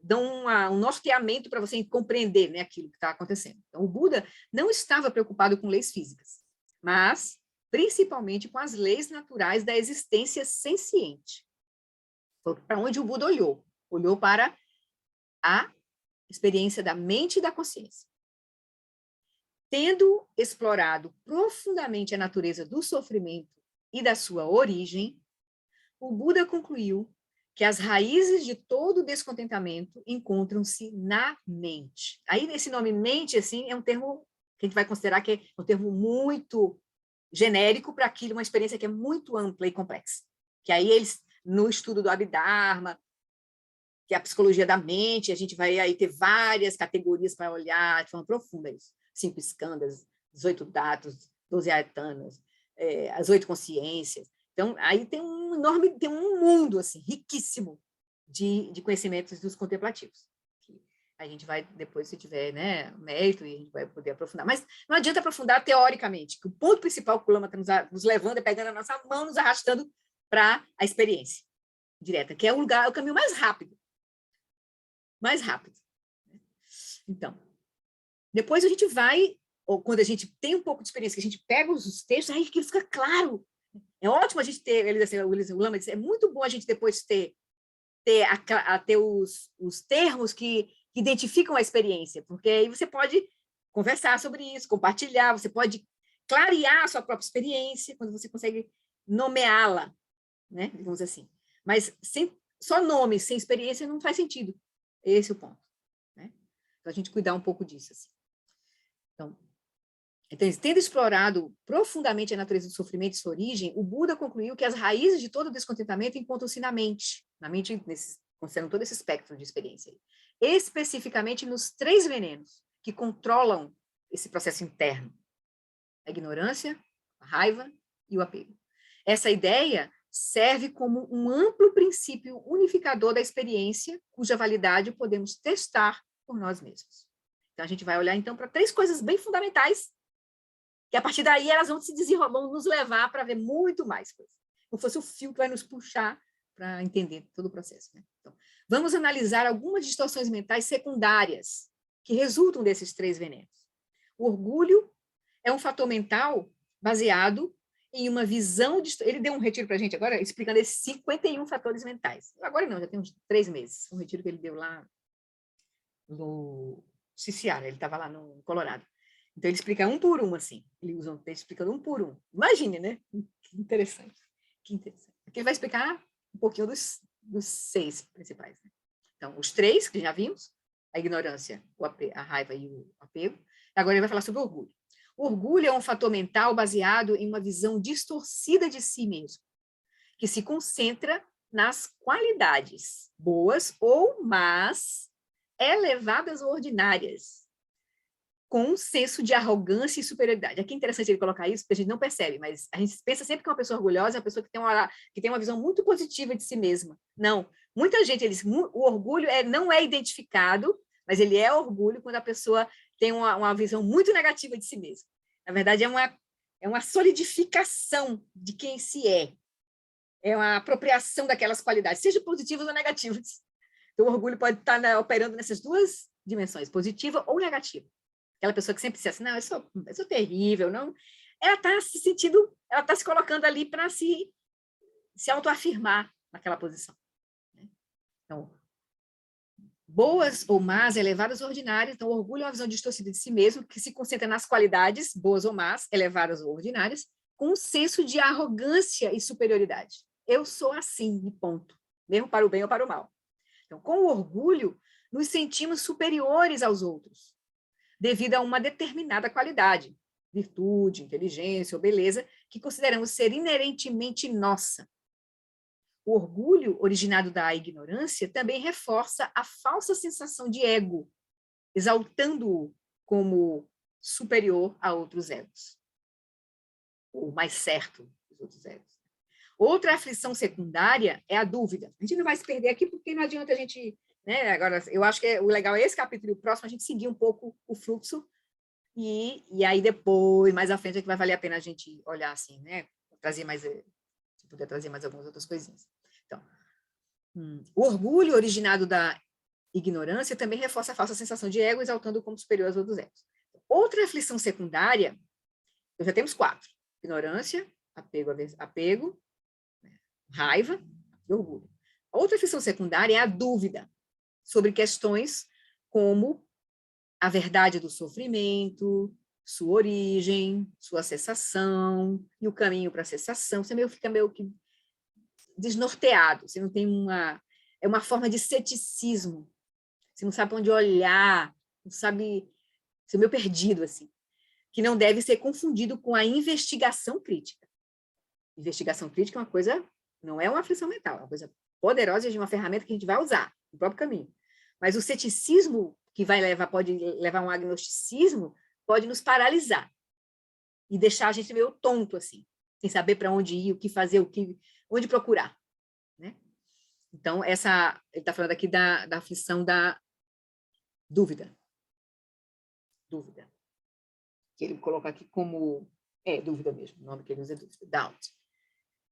dão um norteamento para você compreender, né, aquilo que está acontecendo. Então, o Buda não estava preocupado com leis físicas, mas principalmente com as leis naturais da existência senciente. Foi para onde o Buda olhou. Olhou para a experiência da mente e da consciência. Tendo explorado profundamente a natureza do sofrimento e da sua origem, o Buda concluiu que as raízes de todo descontentamento encontram-se na mente. Aí, esse nome mente, assim, é um termo que a gente vai considerar que é um termo muito genérico para aquilo, uma experiência que é muito ampla e complexa. Que aí eles, no estudo do Abhidharma, que é a psicologia da mente, a gente vai aí ter várias categorias para olhar de forma profunda isso. 5 skandhas, 18 dhatus, 12 ayatanas, as 8 consciências. Então, aí tem um mundo assim, riquíssimo de conhecimentos dos contemplativos. A gente vai, depois, se tiver, né, mérito, e a gente vai poder aprofundar. Mas não adianta aprofundar teoricamente, que o ponto principal que o Lama está nos levando é pegando a nossa mão, nos arrastando para a experiência direta, que é o caminho mais rápido. Mais rápido. Então, depois a gente vai, ou quando a gente tem um pouco de experiência, que a gente pega os textos, aí que fica claro. É ótimo a gente ter, o Lama disse, é muito bom a gente depois ter os termos que identificam a experiência, porque aí você pode conversar sobre isso, compartilhar, você pode clarear a sua própria experiência, quando você consegue nomeá-la, né? Digamos assim. Mas só nome, sem experiência, não faz sentido. Esse é o ponto. Né? Então, a gente cuidar um pouco disso. Assim. Então, tendo explorado profundamente a natureza do sofrimento e sua origem, o Buda concluiu que as raízes de todo o descontentamento encontram-se na mente, considerando todo esse espectro de experiência. Especificamente nos 3 venenos que controlam esse processo interno. A ignorância, a raiva e o apego. Essa ideia serve como um amplo princípio unificador da experiência, cuja validade podemos testar por nós mesmos. Então, a gente vai olhar, então, para 3 coisas bem fundamentais, que a partir daí elas vão se desenrolar, vão nos levar para ver muito mais coisas. Como fosse o fio que vai nos puxar para entender todo o processo. Né? Então, vamos analisar algumas distorções mentais secundárias que resultam desses 3 venenos. O orgulho é um fator mental baseado em uma visão... Ele deu um retiro para a gente agora, explicando esses 51 fatores mentais. Agora não, já tem uns 3 meses. Um retiro que ele deu lá no Ciciara, ele estava lá no Colorado. Então, ele explica um por um, assim. Ele usa um texto explicando um por um. Imagine, né? Que interessante. Que interessante. Porque ele vai explicar um pouquinho dos 6 principais. Né? Então, os 3 que já vimos, a ignorância, a raiva e o apego. Agora ele vai falar sobre o orgulho. O orgulho é um fator mental baseado em uma visão distorcida de si mesmo, que se concentra nas qualidades boas ou más, elevadas ou ordinárias, com um senso de arrogância e superioridade. Aqui é interessante ele colocar isso, porque a gente não percebe, mas a gente pensa sempre que uma pessoa orgulhosa é uma pessoa que tem uma visão muito positiva de si mesma. Não. Muita gente, o orgulho não é identificado, mas ele é orgulho quando a pessoa tem uma visão muito negativa de si mesma. Na verdade, é uma solidificação de quem se é. É uma apropriação daquelas qualidades, seja positivas ou negativas. Então, o orgulho pode estar operando nessas 2 dimensões, positiva ou negativa. Aquela pessoa que sempre diz assim, não, eu sou terrível, não. Ela está se sentindo, ela está se colocando ali para se autoafirmar naquela posição. Então, boas ou más, elevadas ou ordinárias. Então, o orgulho é uma visão distorcida de si mesmo, que se concentra nas qualidades, boas ou más, elevadas ou ordinárias, com um senso de arrogância e superioridade. Eu sou assim, e ponto. Mesmo para o bem ou para o mal. Então, com o orgulho, nos sentimos superiores aos outros, devido a uma determinada qualidade, virtude, inteligência ou beleza, que consideramos ser inerentemente nossa. O orgulho, originado da ignorância, também reforça a falsa sensação de ego, exaltando-o como superior a outros egos, ou mais certo dos outros egos. Outra aflição secundária é a dúvida. A gente não vai se perder aqui, porque não adianta a gente... Né? Agora, eu acho que o legal é esse capítulo e o próximo, a gente seguir um pouco o fluxo, e aí depois, mais à frente, é que vai valer a pena a gente olhar assim, né? Trazer mais, se puder trazer mais algumas outras coisinhas. Então, o orgulho originado da ignorância também reforça a falsa sensação de ego, exaltando como superior aos outros egos. Outra aflição secundária, já temos 4. Ignorância, apego, raiva e orgulho. Outra aflição secundária é a dúvida sobre questões como a verdade do sofrimento, sua origem, sua cessação e o caminho para a cessação. Você fica meio que desnorteado, você não tem é uma forma de ceticismo, você não sabe para onde olhar, não sabe, você é meio perdido, assim, que não deve ser confundido com a investigação crítica. Investigação crítica é uma coisa, não é uma aflição mental, é uma coisa poderosa de uma ferramenta que a gente vai usar no próprio caminho. Mas o ceticismo que pode levar a um agnosticismo, pode nos paralisar e deixar a gente meio tonto, assim, sem saber para onde ir, o que fazer, onde procurar. Né? Então, ele está falando aqui da aflição da dúvida. Dúvida. Que ele coloca aqui como... dúvida mesmo, o nome que ele usa é dúvida, doubt.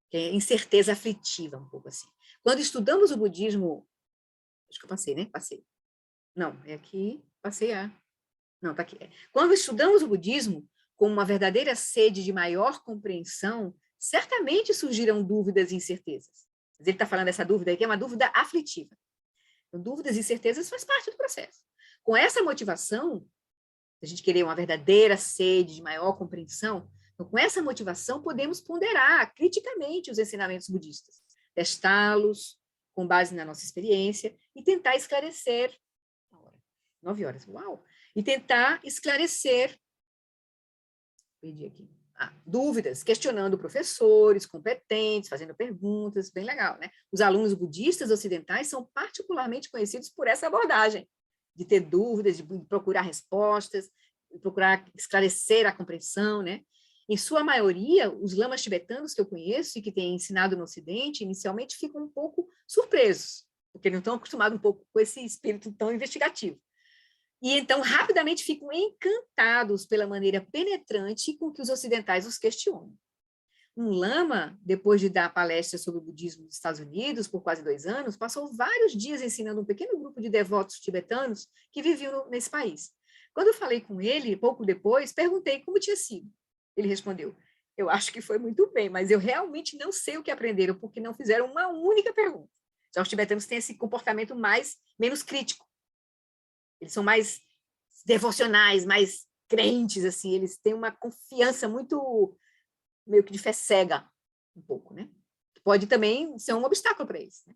Que é incerteza aflitiva, um pouco assim. Quando estudamos o budismo... Acho que eu passei, né? Passei. Não, é aqui, passei a... Não, está aqui. Quando estudamos o budismo com uma verdadeira sede de maior compreensão, certamente surgirão dúvidas e incertezas. Mas ele está falando dessa dúvida aqui, é uma dúvida aflitiva. Então, dúvidas e incertezas faz parte do processo. Com essa motivação, se a gente querer uma verdadeira sede de maior compreensão, então, com essa motivação, podemos ponderar criticamente os ensinamentos budistas, testá-los com base na nossa experiência e tentar esclarecer 9 horas, uau! E tentar esclarecer, perdi aqui, dúvidas, questionando professores competentes, fazendo perguntas, bem legal, né? Os alunos budistas ocidentais são particularmente conhecidos por essa abordagem, de ter dúvidas, de procurar respostas, de procurar esclarecer a compreensão, né? Em sua maioria, os lamas tibetanos que eu conheço e que têm ensinado no Ocidente, inicialmente ficam um pouco surpresos, porque não estão acostumados um pouco com esse espírito tão investigativo. E então, rapidamente, ficam encantados pela maneira penetrante com que os ocidentais os questionam. Um lama, depois de dar palestra sobre o budismo nos Estados Unidos por quase 2 anos, passou vários dias ensinando um pequeno grupo de devotos tibetanos que viviam nesse país. Quando eu falei com ele, pouco depois, perguntei como tinha sido. Ele respondeu, eu acho que foi muito bem, mas eu realmente não sei o que aprenderam, porque não fizeram uma única pergunta. Já os tibetanos têm esse comportamento menos crítico. Eles são mais devocionais, mais crentes, assim, eles têm uma confiança muito, meio que de fé cega, um pouco, né? Pode também ser um obstáculo para eles, né?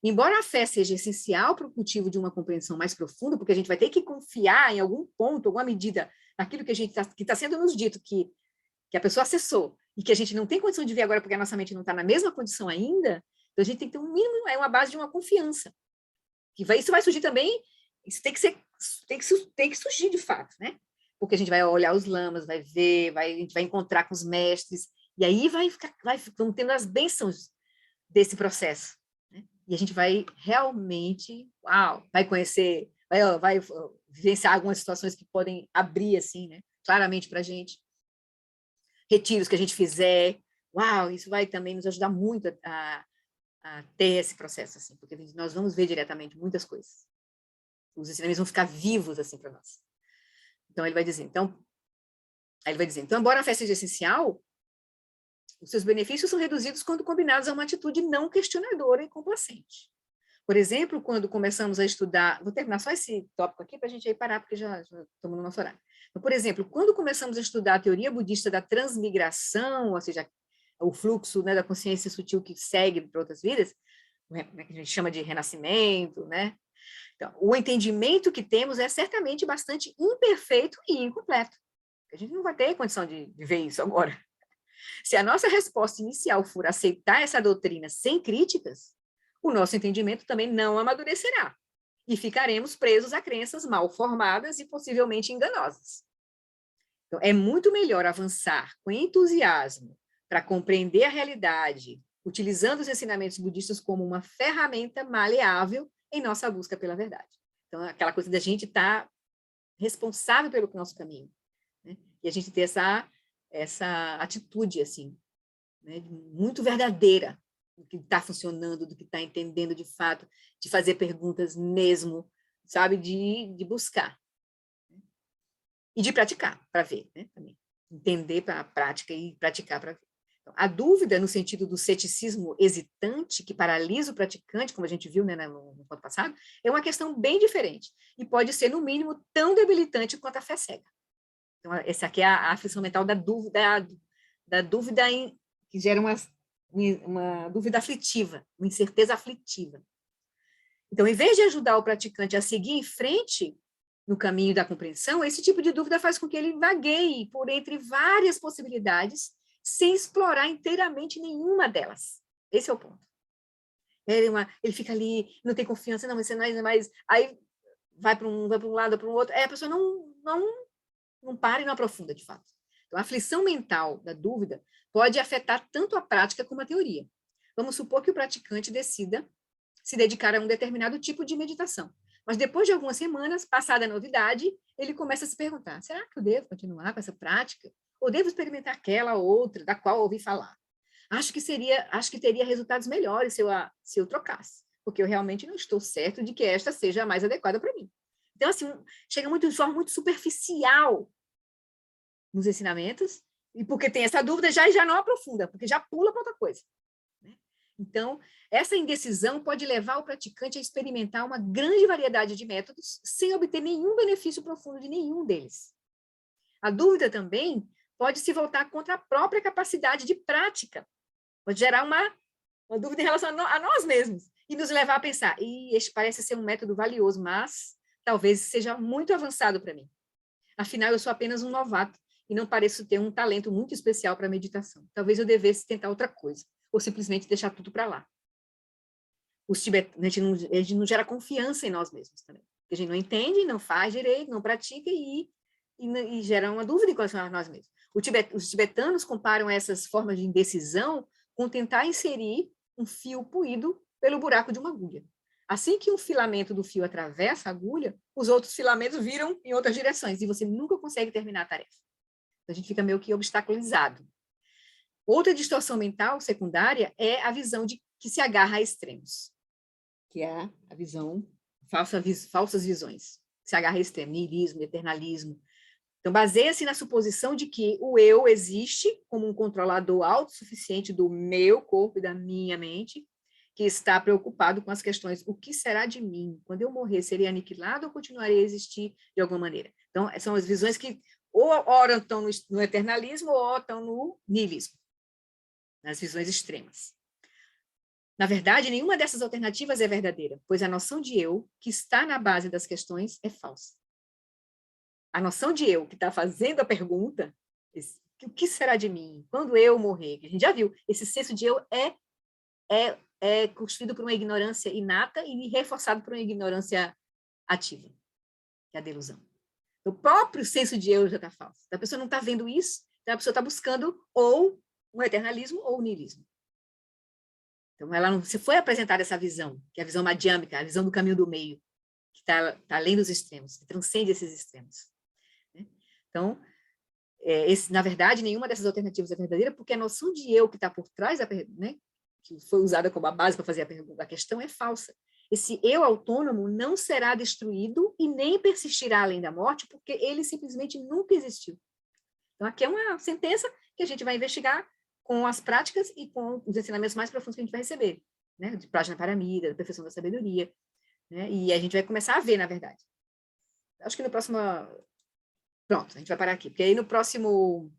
embora a fé seja essencial para o cultivo de uma compreensão mais profunda, porque a gente vai ter que confiar em algum ponto, alguma medida, naquilo que que está sendo nos dito, que a pessoa acessou, e que a gente não tem condição de ver agora, porque a nossa mente não está na mesma condição ainda, então a gente tem que ter um mínimo, uma base de uma confiança. Isso vai surgir também, isso tem que surgir de fato, né? Porque a gente vai olhar os lamas, vai ver, a gente vai encontrar com os mestres, e aí vamos tendo as bênçãos desse processo. Né? E a gente vai realmente, vai conhecer, vai vivenciar algumas situações que podem abrir, assim, né? Claramente para a gente. Retiros que a gente fizer, isso vai também nos ajudar muito a ter esse processo, assim, porque nós vamos ver diretamente muitas coisas. Os ensinamentos vão ficar vivos, assim, para nós. Então, ele vai dizer, então, embora a fé seja essencial, os seus benefícios são reduzidos quando combinados a uma atitude não questionadora e complacente. Por exemplo, quando começamos a estudar, vou terminar só esse tópico aqui para a gente aí parar, porque já estamos no nosso horário. Então, por exemplo, quando começamos a estudar a teoria budista da transmigração, ou seja, o fluxo, né, da consciência sutil que segue para outras vidas, que a gente chama de renascimento, né? Então, o entendimento que temos é certamente bastante imperfeito e incompleto. A gente não vai ter condição de ver isso agora. Se a nossa resposta inicial for aceitar essa doutrina sem críticas, o nosso entendimento também não amadurecerá e ficaremos presos a crenças mal formadas e possivelmente enganosas. Então, é muito melhor avançar com entusiasmo para compreender a realidade, utilizando os ensinamentos budistas como uma ferramenta maleável em nossa busca pela verdade. Então, aquela coisa da gente estar responsável pelo nosso caminho, né? E a gente ter essa atitude, assim, né, muito verdadeira, do que está funcionando, do que está entendendo de fato, de fazer perguntas mesmo, sabe, de buscar. Né? E de praticar, para ver, né, também. Entender para a prática e praticar para ver. Então, a dúvida, no sentido do ceticismo hesitante, que paralisa o praticante, como a gente viu, né, no ponto passado, é uma questão bem diferente, e pode ser, no mínimo, tão debilitante quanto a fé cega. Então, essa aqui é a aflição mental da dúvida que gera uma dúvida aflitiva, uma incerteza aflitiva. Então, em vez de ajudar o praticante a seguir em frente no caminho da compreensão, esse tipo de dúvida faz com que ele vagueie por entre várias possibilidades, sem explorar inteiramente nenhuma delas. Esse é o ponto. Ele fica ali, não tem confiança, não, mas aí vai para um lado, para o outro, a pessoa não para e não aprofunda, de fato. Então, a aflição mental da dúvida pode afetar tanto a prática como a teoria. Vamos supor que o praticante decida se dedicar a um determinado tipo de meditação. Mas depois de algumas semanas, passada a novidade, ele começa a se perguntar, será que eu devo continuar com essa prática? Ou devo experimentar aquela outra, da qual ouvi falar? Acho que teria resultados melhores se eu trocasse, porque eu realmente não estou certo de que esta seja a mais adequada para mim. Então, assim, chega de forma muito superficial nos ensinamentos, e porque tem essa dúvida, já não aprofunda, porque já pula para outra coisa. Né? Então, essa indecisão pode levar o praticante a experimentar uma grande variedade de métodos, sem obter nenhum benefício profundo de nenhum deles. A dúvida também pode se voltar contra a própria capacidade de prática, pode gerar uma dúvida em relação a nós mesmos, e nos levar a pensar, este parece ser um método valioso, mas talvez seja muito avançado para mim. Afinal, eu sou apenas um novato, e não pareço ter um talento muito especial para a meditação. Talvez eu devesse tentar outra coisa, ou simplesmente deixar tudo para lá. A gente não gera confiança em nós mesmos também. A gente não entende, não faz direito, não pratica e gera uma dúvida em relação a nós mesmos. Os tibetanos comparam essas formas de indecisão com tentar inserir um fio puído pelo buraco de uma agulha. Assim que um filamento do fio atravessa a agulha, os outros filamentos viram em outras direções e você nunca consegue terminar a tarefa. Então, a gente fica meio que obstaculizado. Outra distorção mental secundária é a visão de que se agarra a extremos, que é a visão, falsas visões, que se agarra a extremos, niilismo, eternalismo. Então, baseia-se na suposição de que o eu existe como um controlador autossuficiente do meu corpo e da minha mente, que está preocupado com as questões, o que será de mim? Quando eu morrer, seria aniquilado ou continuaria a existir de alguma maneira? Então, são as visões que ou ora estão no eternalismo ou estão no niilismo, nas visões extremas. Na verdade, nenhuma dessas alternativas é verdadeira, pois a noção de eu, que está na base das questões, é falsa. A noção de eu, que está fazendo a pergunta, o que será de mim quando eu morrer? A gente já viu, esse senso de eu é construído por uma ignorância inata e reforçado por uma ignorância ativa, que é a delusão. O próprio senso de eu já está falso. A pessoa não está vendo isso, então a pessoa está buscando ou um eternalismo ou um niilismo. Então, ela não, se foi apresentada essa visão, que é a visão madhyamika, a visão do caminho do meio, que está além dos extremos, que transcende esses extremos. Né? Então, na verdade, nenhuma dessas alternativas é verdadeira, porque a noção de eu que está por trás, né, que foi usada como a base para fazer a questão, é falsa. Esse eu autônomo não será destruído e nem persistirá além da morte, porque ele simplesmente nunca existiu. Então, aqui é uma sentença que a gente vai investigar com as práticas e com os ensinamentos mais profundos que a gente vai receber, né? De Prajnaparamita, da perfeição da sabedoria, né? E a gente vai começar a ver, na verdade. Acho que no próximo... Pronto, a gente vai parar aqui, porque aí no próximo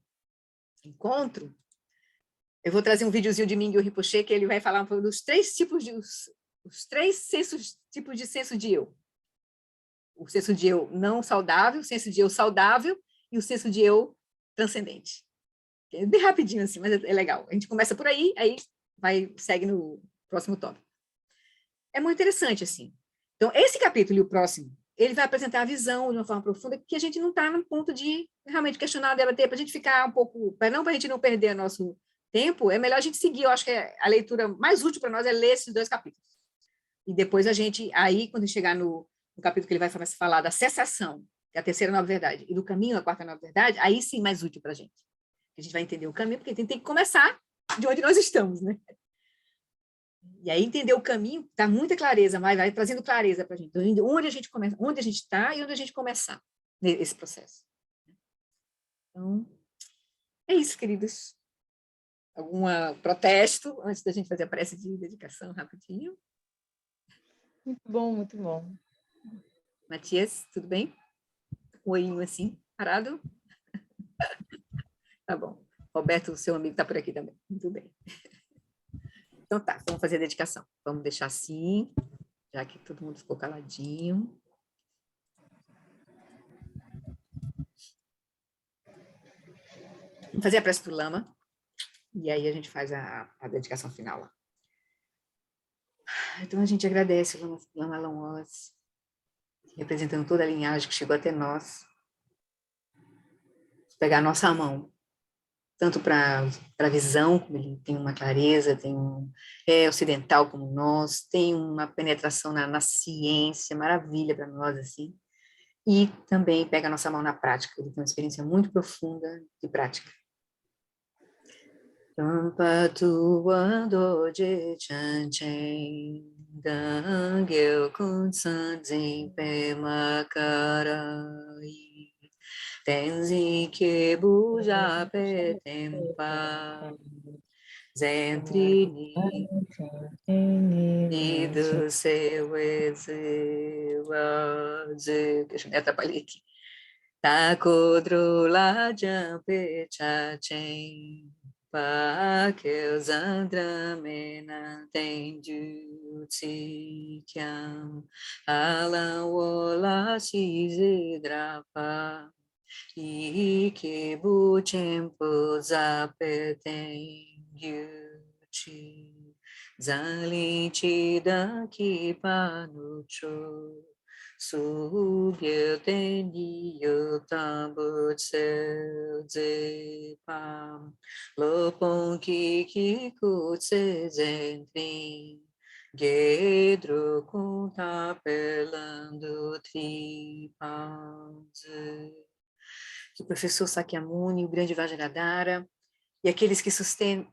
encontro, eu vou trazer um videozinho de Mingyur Rinpoche, que ele vai falar um pouco dos três tipos de... Os três tipos de senso de eu. O senso de eu não saudável, o senso de eu saudável e o senso de eu transcendente. É bem rapidinho assim, mas é legal. A gente começa por aí segue no próximo tópico. É muito interessante, assim. Então, esse capítulo e o próximo, ele vai apresentar a visão de uma forma profunda, que a gente não está no ponto de realmente questionar, debater, para a gente ficar um pouco... Para a gente não perder nosso tempo, é melhor a gente seguir. Eu acho que a leitura mais útil para nós é ler esses 2 capítulos. E depois a gente, aí, quando chegar no capítulo que ele vai falar da cessação, que é a terceira nova verdade, e do caminho à quarta nova verdade, aí sim mais útil para a gente. A gente vai entender o caminho, porque a gente tem que começar de onde nós estamos, né? E aí entender o caminho, dá muita clareza, vai trazendo clareza para a gente. Onde a gente começa, onde a gente está e onde a gente começar nesse processo. Então, é isso, queridos. Algum protesto antes da gente fazer a prece de dedicação rapidinho? Muito bom, muito bom. Matias, tudo bem? Oinho assim, parado? Tá bom. Roberto, seu amigo, está por aqui também. Muito bem. Então tá, vamos fazer a dedicação. Vamos deixar assim, já que todo mundo ficou caladinho. Vamos fazer a prece do Lama, e aí a gente faz a dedicação final lá. Então a gente agradece o Lama Alan Wallace, representando toda a linhagem que chegou até nós. Vou pegar a nossa mão, tanto para a visão, como ele tem uma clareza, é ocidental como nós, tem uma penetração na ciência, maravilha para nós, assim, e também pega a nossa mão na prática, ele tem uma experiência muito profunda de prática. Tampatu wando je chan chen, dangyo kun san zin pe makarai, tenzi ke buja pe tempa, zentri ni do seu ezewaze, deixa eu me atrapalhar aqui. Takodro la jampe cha chen, pa que os andramena tem jutsi kyam, alan wola shizidrapa, e que buchempo zapeten yuchi, zanli da ki panucho. Subye teni yotambo tse ze pam, lopon ki kutse zentrin, gedro kunta pelando tripanze. Que o professor Sakyamuni, o grande Vajradhara, e aqueles que sustentam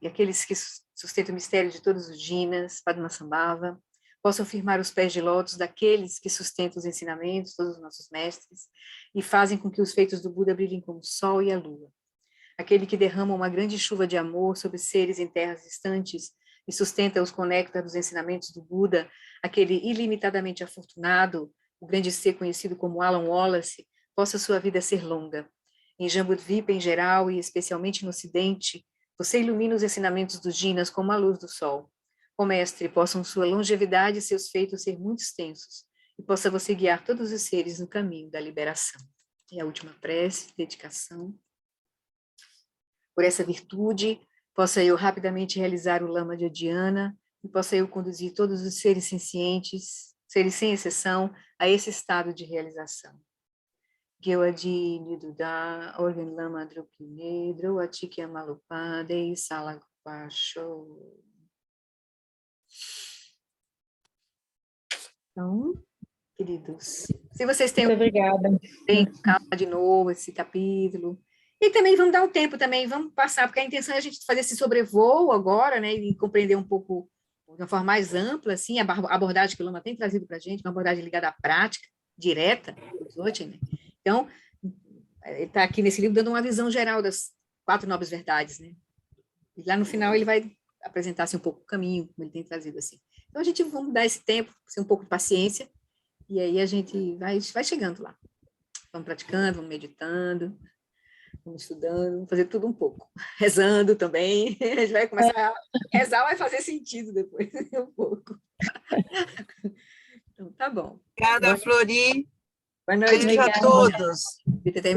o mistério de todos os Jinas, Padmasambhava, possam firmar os pés de lótus daqueles que sustentam os ensinamentos, todos os nossos mestres, e fazem com que os feitos do Buda brilhem como o sol e a lua. Aquele que derrama uma grande chuva de amor sobre seres em terras distantes e sustenta os conecta dos ensinamentos do Buda, aquele ilimitadamente afortunado, o grande ser conhecido como Alan Wallace, possa sua vida ser longa. Em Jambudvipa em geral e especialmente no Ocidente, você ilumina os ensinamentos dos Jinas como a luz do sol. Ó Mestre, possam sua longevidade e seus feitos ser muito extensos, e possa você guiar todos os seres no caminho da liberação. E a última prece, dedicação. Por essa virtude, possa eu rapidamente realizar o Lama de Odiana, e possa eu conduzir todos os seres sencientes, seres sem exceção, a esse estado de realização. Gyawadi Niduda, Organ Lama Drupine, Droatiki Amalupade, Salagpasho. Então, queridos, se vocês têm Muito obrigada. calma de novo esse capítulo. E também vamos dar um tempo também, vamos passar, porque a intenção é a gente fazer esse sobrevoo agora, né, e compreender um pouco, de uma forma mais ampla, assim, a abordagem que o Lama tem trazido para a gente, uma abordagem ligada à prática, direta, do Dzogchen, né? Então, ele está aqui nesse livro dando uma visão geral das 4 nobres verdades, né? E lá no final ele vai apresentar assim, um pouco o caminho, como ele tem trazido assim. Então, a gente vamos dar esse tempo, ser um pouco de paciência, e aí a gente vai chegando lá. Vamos praticando, vamos meditando, vamos estudando, vamos fazer tudo um pouco. Rezando também, a gente vai começar a rezar, vai fazer ssentido depois, um pouco. Então, tá bom. Obrigada, Flori. Boa noite. Beijo a todos.